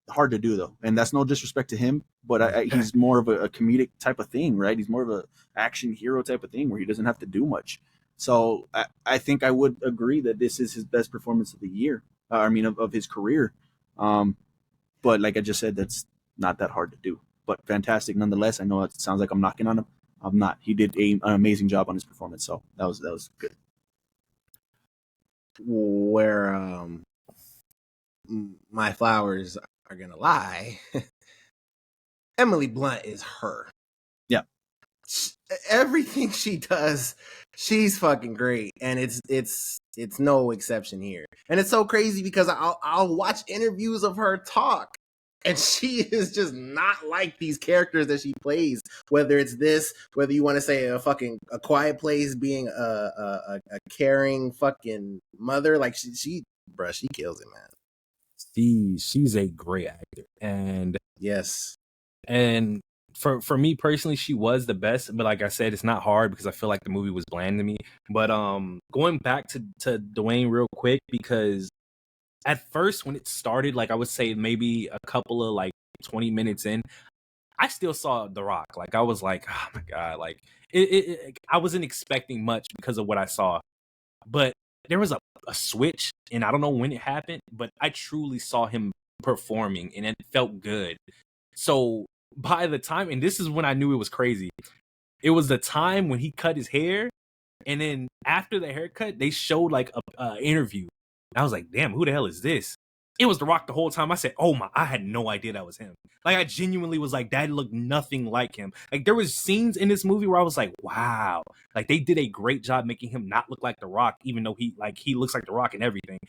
hard to do though, and that's no disrespect to him, but he's more of a comedic type of thing, right? He's more of a action hero type of thing where he doesn't have to do much. So I think I would agree that this is his best performance of the year. Of his career. But like I just said, that's not that hard to do. But fantastic nonetheless. I know it sounds like I'm knocking on him. I'm not. He did an amazing job on his performance, so that was good. Where my flowers are gonna lie. Emily Blunt is her. Yeah. Everything she does, she's fucking great, and it's no exception here. And it's so crazy because I'll watch interviews of her talk, and she is just not like these characters that she plays. Whether it's this, whether you want to say a Quiet Place, being a caring fucking mother, like she kills it, man. She's a great actor, and yes, and for me personally, she was the best. But like I said, it's not hard because I feel like the movie was bland to me. But going back to Dwayne real quick, because at first when it started, like I would say maybe a couple of like 20 minutes in, I still saw The Rock. Like I was like, oh my god, like I wasn't expecting much because of what I saw. But there was a switch, and I don't know when it happened, but I truly saw him performing, and it felt good. So by the time, and this is when I knew it was crazy, it was the time when he cut his hair, and then after the haircut, they showed like a interview. I was like, damn, who the hell is this? It was The Rock the whole time. I said, oh my, I had no idea that was him. Like I genuinely was like, that looked nothing like him. Like there was scenes in this movie where I was like, wow, like they did a great job making him not look like The Rock, even though he looks like The Rock and everything.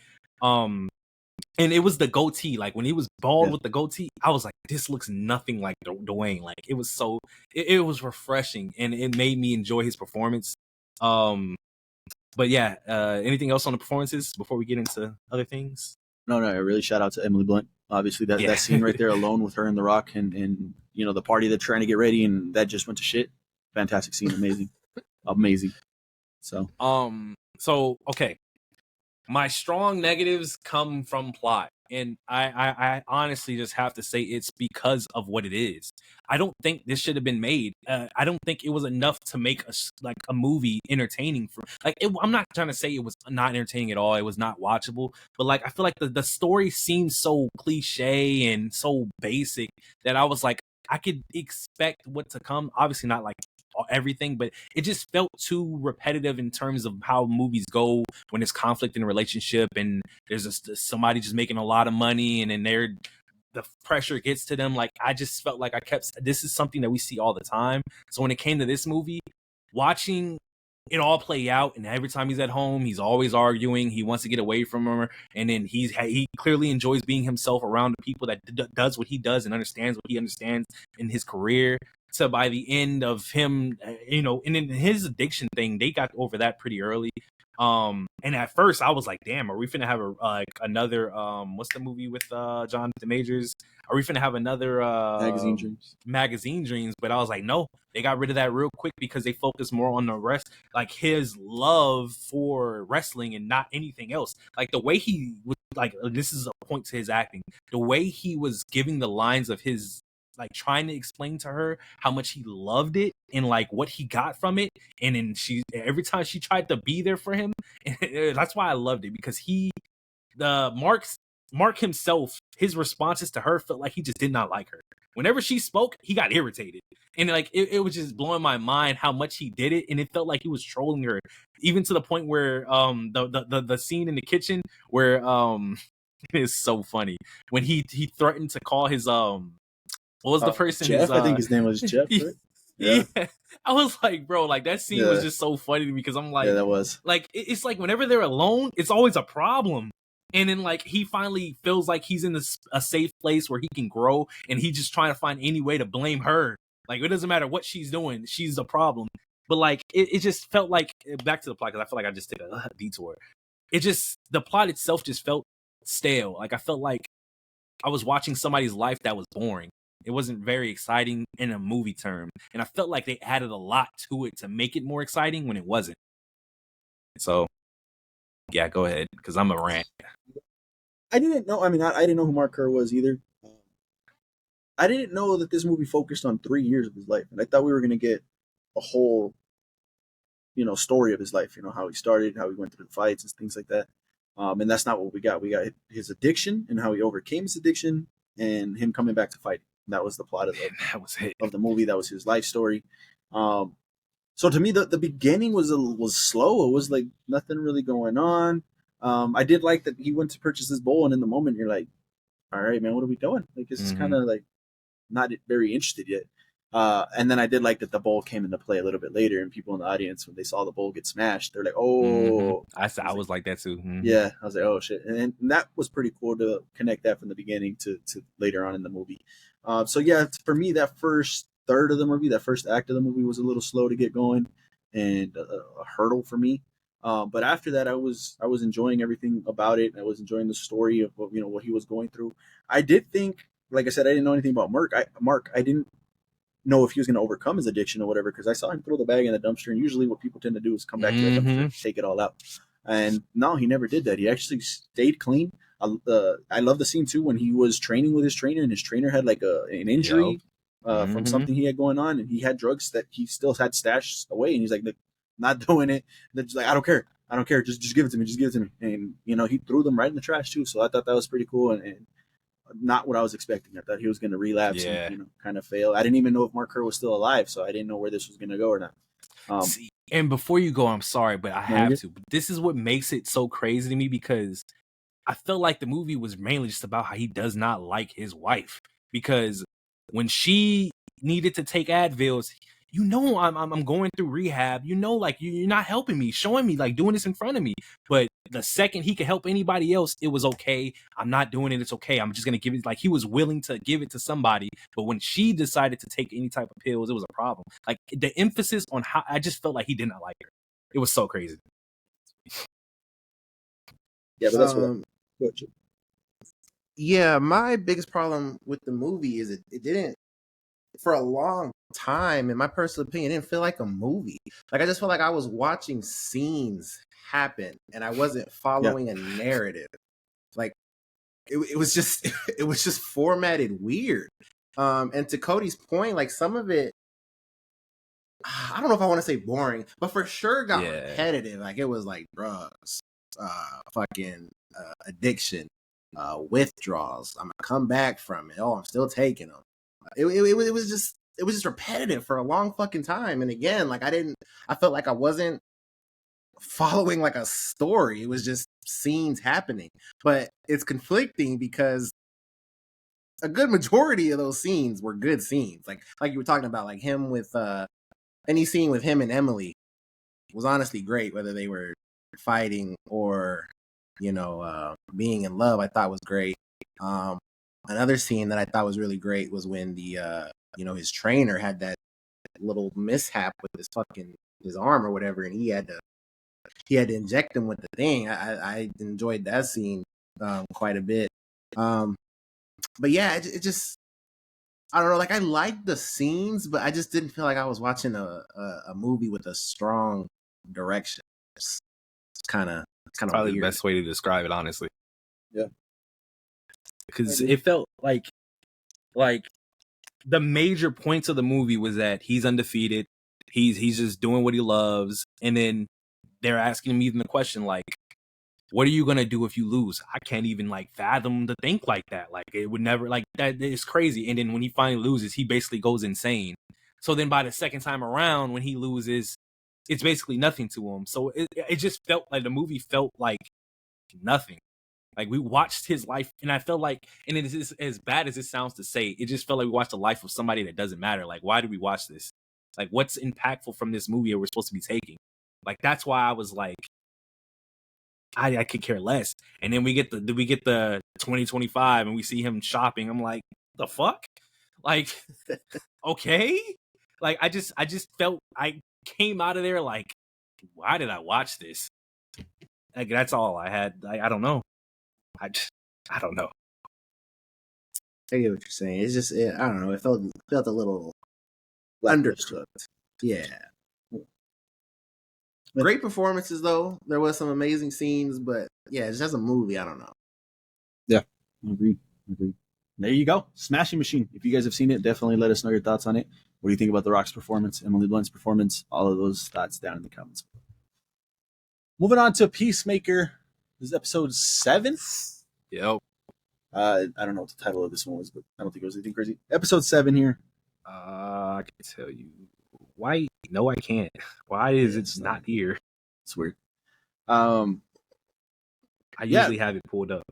And it was the goatee. Like when he was bald with the goatee, I was like, this looks nothing like Dwayne. Like it was so, it was refreshing, and it made me enjoy his performance. But yeah, anything else on the performances before we get into other things? No, I really shout out to Emily Blunt. Obviously, that scene right there alone with her and The Rock, and the party they're trying to get ready, and that just went to shit. Fantastic scene, amazing. So okay. My strong negatives come from plot, and I honestly just have to say it's because of what it is. I don't think this should have been made. I don't think it was enough to make a movie entertaining. I'm not trying to say it was not entertaining at all. It was not watchable, but like I feel like the story seems so cliche and so basic that I was like, I could expect what to come. Obviously, not like everything, but it just felt too repetitive in terms of how movies go when there's conflict in a relationship and there's just somebody just making a lot of money, and then the pressure gets to them. Like I just felt like this is something that we see all the time. So when it came to this movie, watching it all play out, and every time he's at home, he's always arguing. He wants to get away from her, and then he clearly enjoys being himself around the people that does what he does and understands what he understands in his career. So by the end of him, and in his addiction thing, they got over that pretty early. And at first I was like, damn, are we finna have another what's the movie with Jonathan Majors? Are we finna have another magazine dreams? But I was like, no, they got rid of that real quick because they focused more on the rest, like his love for wrestling and not anything else. Like the way he was, like, this is a point to his acting, the way he was giving the lines of his, like, trying to explain to her how much he loved it and like what he got from it. And then every time she tried to be there for him, that's why I loved it, because Mark himself, his responses to her felt like he just did not like her. Whenever she spoke, he got irritated. And like it was just blowing my mind how much he did it, and it felt like he was trolling her, even to the point where the scene in the kitchen where it is so funny when he threatened to call his what was the person? Jeff, I think his name was Jeff, right? Yeah. I was like, bro, like that scene was just so funny to me, because I'm like, yeah, that was like, it's like whenever they're alone, it's always a problem. And then like he finally feels like he's in a safe place where he can grow, and he just trying to find any way to blame her. Like it doesn't matter what she's doing, she's the problem. But like it just felt like, back to the plot, because I feel like I just took a detour. The plot itself just felt stale. Like I felt like I was watching somebody's life that was boring. It wasn't very exciting in a movie term. And I felt like they added a lot to it to make it more exciting when it wasn't. So, yeah, go ahead, because I'm a rant. I didn't know. I mean, I didn't know who Mark Kerr was either. I didn't know that this movie focused on 3 years of his life. And I thought we were going to get a whole, story of his life, how he started, how he went through the fights and things like that. And that's not what we got. We got his addiction and how he overcame his addiction and him coming back to fight. That was the plot of the movie. That was his life story. So to me, the beginning was slow. It was like nothing really going on. I did like that he went to purchase this bowl, and in the moment you're like, all right, man, what are we doing? Like, this is kind of like not very interested yet. And then I did like that the bowl came into play a little bit later, and people in the audience, when they saw the bowl get smashed, they're like, oh. I was like that too. Yeah, I was like, oh shit. And that was pretty cool to connect that from the beginning to later on in the movie. So yeah, for me, that first third of the movie, that first act of the movie was a little slow to get going, and a hurdle for me. But after that, I was enjoying everything about it. I was enjoying the story of what he was going through. I did think, like I said, I didn't know anything about Mark. I didn't know if he was going to overcome his addiction or whatever, because I saw him throw the bag in the dumpster, and usually what people tend to do is come back to the dumpster and take it all out. And no, he never did that. He actually stayed clean. I love the scene too when he was training with his trainer, and his trainer had like an injury from something he had going on, and he had drugs that he still had stashed away, and he's like, not doing it. They're just like, I don't care. Just give it to me. And he threw them right in the trash too. So I thought that was pretty cool, and not what I was expecting. I thought he was going to relapse and kind of fail. I didn't even know if Mark Kerr was still alive, so I didn't know where this was going to go or not. See, and before you go, I'm sorry, but I have to. But this is what makes it so crazy to me, because I felt like the movie was mainly just about how he does not like his wife, because when she needed to take Advils, I'm going through rehab, like you're not helping me, showing me, like, doing this in front of me. But the second he could help anybody else, it was okay. I'm not doing it. It's okay. I'm just going to give it. Like, he was willing to give it to somebody. But when she decided to take any type of pills, it was a problem. Like, the emphasis on how, I just felt like he did not like her. It was so crazy. Yeah, but that's what. Yeah, my biggest problem with the movie is it didn't, for a long time, in my personal opinion, it didn't feel like a movie. Like, I just felt like I was watching scenes happen, and I wasn't following a narrative. Like, it was just it was just formatted weird. And to Cody's point, like, some of it, I don't know if I want to say boring, but for sure got repetitive. Like, it was like drugs, fucking addiction, withdrawals. I'm gonna come back from it. Oh, I'm still taking them. It was just repetitive for a long fucking time. And again, like, I felt like I wasn't following like a story. It was just scenes happening. But it's conflicting because a good majority of those scenes were good scenes. Like you were talking about, like him with any scene with him and Emily. was honestly great, whether they were fighting or being in love. I thought was great. Another scene that I thought was really great was when the his trainer had that little mishap with his arm or whatever, and he had to inject him with the thing. I enjoyed that scene quite a bit. But yeah, it just, I don't know. Like, I liked the scenes, but I just didn't feel like I was watching a movie with a strong direction. It's kind of Probably weird. the best way to describe it, honestly. Yeah, because it felt like the major points of the movie was that he's undefeated, he's just doing what he loves, and then they're asking him even the question like, what are you gonna do if you lose? I can't even like fathom to think like that. Like, it would never, like, that is crazy. And then when he finally loses, he basically goes insane. So then by the second time around, when he loses, it's basically nothing to him. So it just felt like the movie felt like nothing. Like, we watched his life, and I felt like, and it is as bad as it sounds to say, it just felt like we watched the life of somebody that doesn't matter. Like, why did we watch this? Like, what's impactful from this movie are we supposed to be taking? Like, that's why I was like, I could care less. And then we get the 2025 and we see him shopping. I'm like, the fuck? Like, okay. Like, I just felt, I came out of there like, why did I watch this? Like, that's all I had. I don't know. I don't know. I get what you're saying. It's just, I don't know. It felt a little undercooked. Yeah. Great performances though. There was some amazing scenes, but yeah, it's just a movie. I don't know. Yeah, agreed. There you go, Smashing Machine. If you guys have seen it, definitely let us know your thoughts on it. What do you think about The Rock's performance, Emily Blunt's performance? All of those thoughts down in the comments. Moving on to Peacemaker. This is episode 7. Yep. I don't know what the title of this one was, but I don't think it was anything crazy. Episode 7 here. I can tell you why. No, I can't. Why is it not here? It's weird. I usually have it pulled up.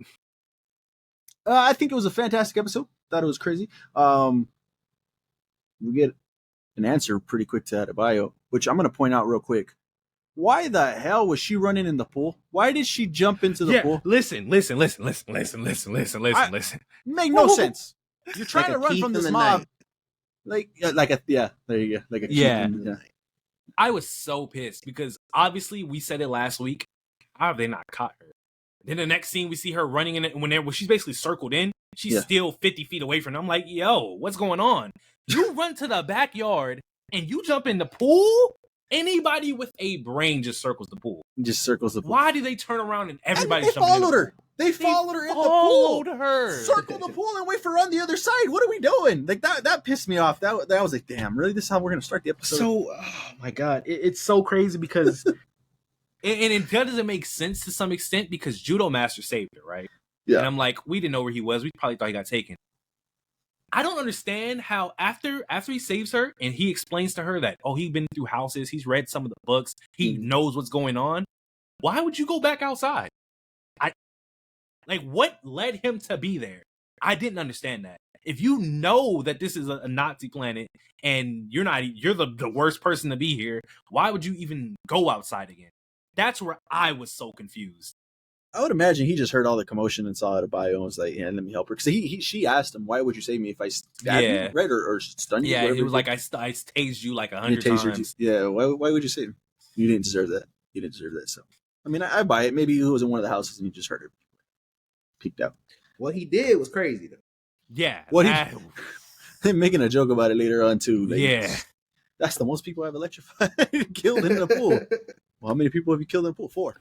I think it was a fantastic episode. Thought it was crazy. We get an answer pretty quick to that bio, which I'm going to point out real quick. Why the hell was she running in the pool? Why did she jump into the pool? Listen. Make no sense. You're trying to run from this mob. There you go. Like a yeah. I was so pissed because obviously we said it last week. How have they not caught her? Then the next scene we see her running in it when she's basically circled in. She's still 50 feet away from them. I'm like, yo, what's going on? You run to the backyard and you jump in the pool? Anybody with a brain just circles the pool. Just circles the pool. Why do they turn around and everybody's jumping in the pool? They followed her in the pool. Her. Circle the pool and wait for her on the other side. What are we doing? Like that pissed me off. That was like, damn, really? This is how we're gonna start the episode? So, oh my god, it's so crazy because and it doesn't make sense to some extent because Judo Master saved her, right? Yeah. And I'm like, we didn't know where he was. We probably thought he got taken. I don't understand how after he saves her and he explains to her that, he's been through houses, he's read some of the books, he knows what's going on. Why would you go back outside? What led him to be there? I didn't understand that. If you know that this is a Nazi planet and you're the worst person to be here, why would you even go outside again? That's where I was so confused. I would imagine he just heard all the commotion and saw it a bio and was like, yeah, let me help her. Because she asked him, why would you save me if I stabbed you, right? Or stun you? Yeah, it was like, I tased you like 100 times. Yeah, why would you save him? You didn't deserve that. So, I mean, I buy it. Maybe he was in one of the houses and he just heard her. Peeked out. What he did was crazy, though. Yeah. They're making a joke about it later on, too. Like, yeah. That's the most people I've electrified killed in the pool. Well, how many people have you killed in the pool? 4.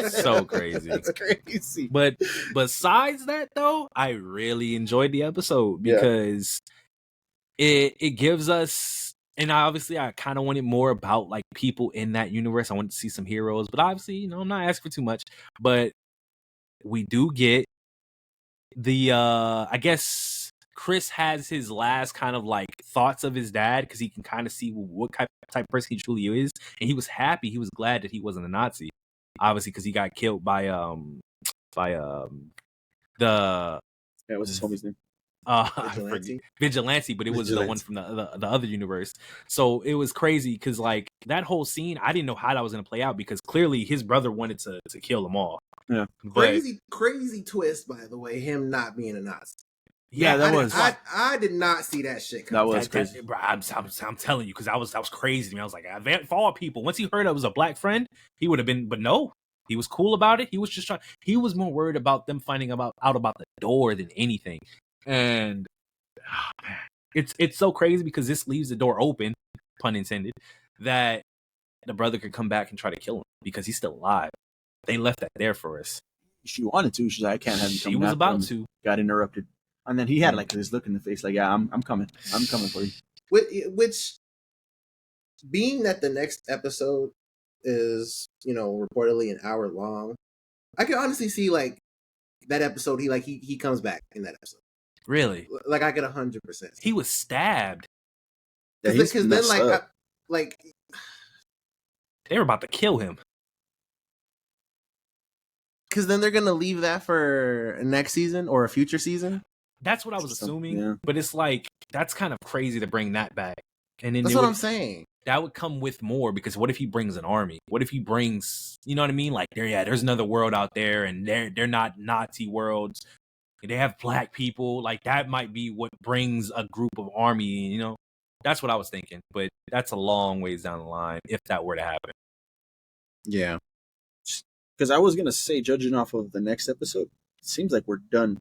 So crazy. That's crazy. But besides that, though, I really enjoyed the episode because it gives us, and I kind of wanted more about like people in that universe. I wanted to see some heroes, but obviously, I'm not asking for too much. But we do get the, I guess Chris has his last kind of like thoughts of his dad because he can kind of see what type of person he truly is, and he was happy. He was glad that he wasn't a Nazi, obviously, because he got killed by what's his homie's name? I forget Vigilante, but it was the one from the other universe. So it was crazy because like that whole scene, I didn't know how that was gonna play out because clearly his brother wanted to kill them all. Yeah, but, crazy twist, by the way, him not being a Nazi. Yeah, that was. I did not see that shit coming. That was crazy. Bro, I'm telling you, because that was crazy to me. I was like, of all people, once he heard I was a black friend, he would have been. But no, he was cool about it. He was just trying. He was more worried about them finding out about the door than anything. And man, it's so crazy because this leaves the door open, pun intended, that the brother could come back and try to kill him because he's still alive. They left that there for us. She wanted to. She's like, I can't have him come. She was about to. Got interrupted. And then he had like this look in the face, like, yeah, I'm coming. I'm coming for you. Which, being that the next episode is, reportedly an hour long, I can honestly see like that episode. He comes back in that episode. Really? Like I get 100%. He was stabbed. Because then they were about to kill him. Because then they're gonna leave that for next season or a future season. That's what I was assuming, but it's like that's kind of crazy to bring that back. And then that's what I'm saying. That would come with more because what if he brings an army? What if he brings, you know what I mean? Like there's another world out there, and they're not Nazi worlds. They have black people. Like that might be what brings a group of army. That's what I was thinking. But that's a long ways down the line if that were to happen. Yeah, because I was gonna say, judging off of the next episode, it seems like we're done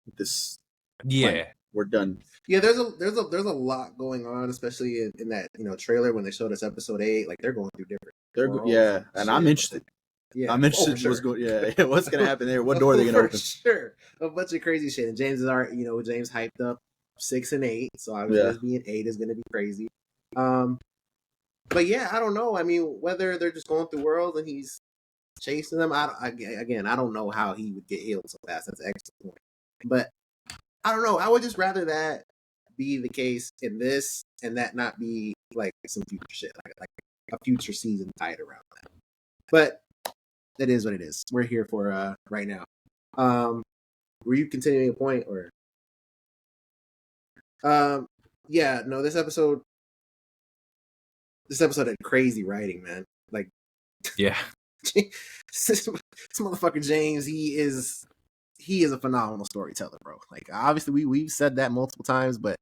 with this. Yeah, we're done. Yeah, there's a lot going on, especially in that trailer when they showed us episode 8. Like they're going through different. And I'm interested. Yeah, I'm interested in what's going. Yeah, what's gonna happen there? What door are they gonna open? Sure, a bunch of crazy shit. And James is already, James hyped up 6 and 8, so obviously this being 8 is gonna be crazy. But yeah, I don't know. I mean, whether they're just going through worlds and he's chasing them, I don't know how he would get healed so fast. That's an excellent point. But I don't know. I would just rather that be the case in this and that not be like some future shit, like a future season tied around that. But it is what it is. We're here for right now. Were you continuing a point or? Yeah, no. This episode had crazy writing, man. Like, yeah, this motherfucker James, he is a phenomenal storyteller, bro. Like, obviously we've said that multiple times, but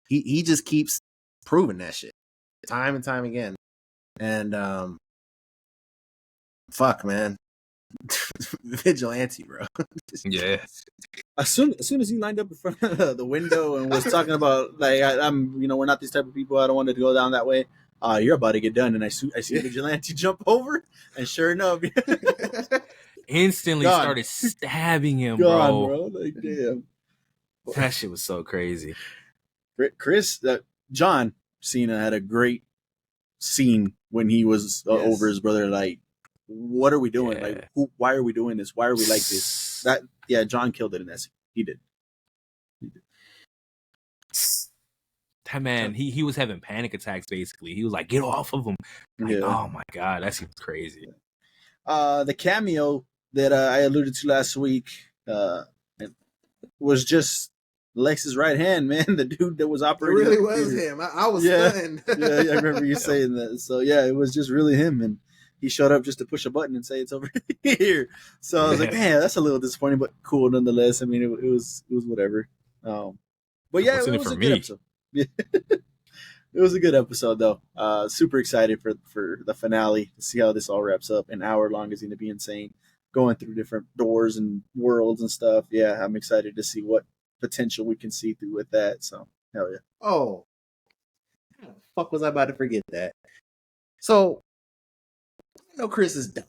he just keeps proving that shit time and time again. And fuck, man. Vigilante, bro. Yeah. As soon as he lined up in front of the window and was talking about like I'm we're not these type of people. I don't want to go down that way. You're about to get done, and I see Vigilante jump over, and sure enough, instantly started stabbing him, bro. Like damn, that shit was so crazy. Chris, John Cena had a great scene when he was over his brother. Like, what are we doing? Yeah. Like, why are we doing this? Why are we like this? John killed it in that scene. He did. That man, he was having panic attacks. Basically, he was like, "Get off of him!" Like, oh my god, that seems crazy. The cameo that I alluded to last week was just Lex's right hand, man. The dude that was operating. It really was him. I was stunned. I remember you saying that. So yeah, it was just really him, and he showed up just to push a button and say it's over here. So I was like, man, that's a little disappointing, but cool nonetheless. I mean, it was whatever. But yeah, it was a good episode. It was a good episode though. Super excited for the finale to see how this all wraps up. An hour long is going to be insane, going through different doors and worlds and stuff. Yeah, I'm excited to see what potential we can see through with that. So hell yeah. Oh, how the fuck was I about to forget that? So I know Chris is dumb.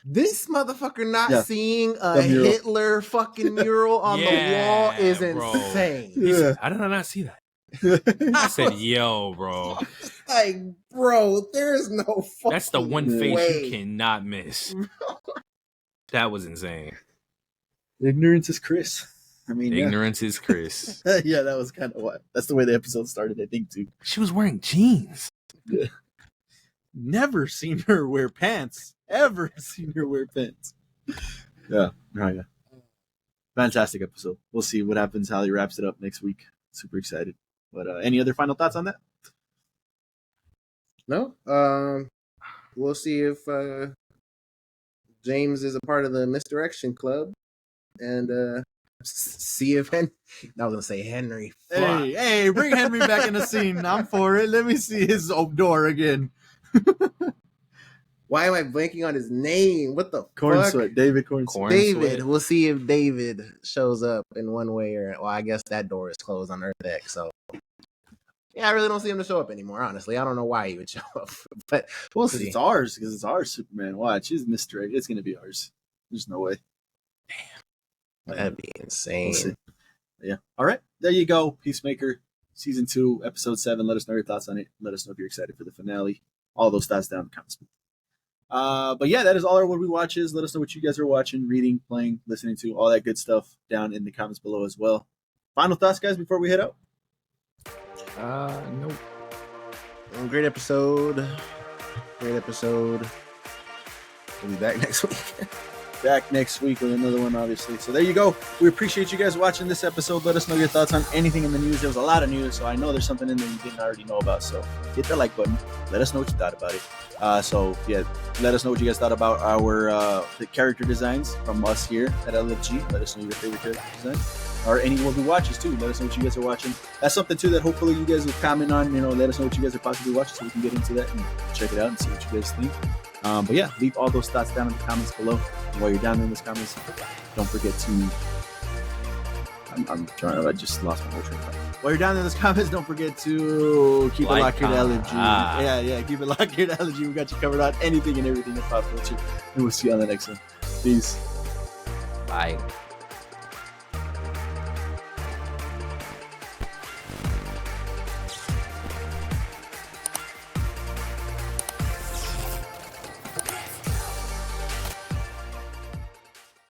This motherfucker not seeing a Hitler fucking mural on the wall is insane. Yeah. How did I not see that? I said, yo, bro. Like, bro, there's no fucking That's the one face way. you cannot miss. That was insane. Ignorance is Chris. I mean, ignorance is Chris. Yeah, that was kind of what. That's the way the episode started, I think, too. She was wearing jeans. Yeah. Never seen her wear pants. Ever seen her wear pants. Yeah. Oh, yeah. fantastic episode. We'll see what happens, how he wraps it up next week. Super excited. But any other final thoughts on that? No. We'll see if James is a part of the Misdirection Club, and see if I was gonna say Henry. Hey, bring Henry back in the scene. I'm for it. Let me see his door again. Why am I blanking on his name? What the Corn fuck? Sweat, David Corn Sweat. David. Sweat. We'll see if David shows up in one way or I guess that door is closed on Earth X. So yeah, I really don't see him to show up anymore. Honestly, I don't know why he would show up, but we'll see. It's ours. Because it's ours, Superman. Watch, he's misdirected. It's gonna be ours. There's no way. That'd be insane. We'll see. Yeah. All right. There you go. Peacemaker, season 2, episode 7. Let us know your thoughts on it. Let us know if you're excited for the finale. All those thoughts down in the comments. But yeah, that is all our what we watches. Let us know what you guys are watching, reading, playing, listening to, all that good stuff down in the comments below as well. Final thoughts, guys, before we head out? Nope. Great episode. Great episode. We'll be back next week. Back next week with another one, obviously. So there you go. We appreciate you guys watching this episode. Let us know your thoughts on anything in the news. There was a lot of news, so I know there's something in there you didn't already know about. So hit that like button. Let us know what you thought about it. So yeah, let us know what you guys thought about our the character designs from us here at LFG. Let us know your favorite character design. Or any what we watches too. Let us know what you guys are watching. That's something too that hopefully you guys will comment on. Let us know what you guys are possibly watching so we can get into that and check it out and see what you guys think. But yeah, leave all those thoughts down in the comments below. And while you're down there in those comments, don't forget to. I'm trying. I just lost my whole train of thought. While you're down in those comments, don't forget to keep it locked here to LFG. Yeah, keep it locked here to LFG. We got you covered on anything and everything in pop culture. And we'll see you on the next one. Peace. Bye.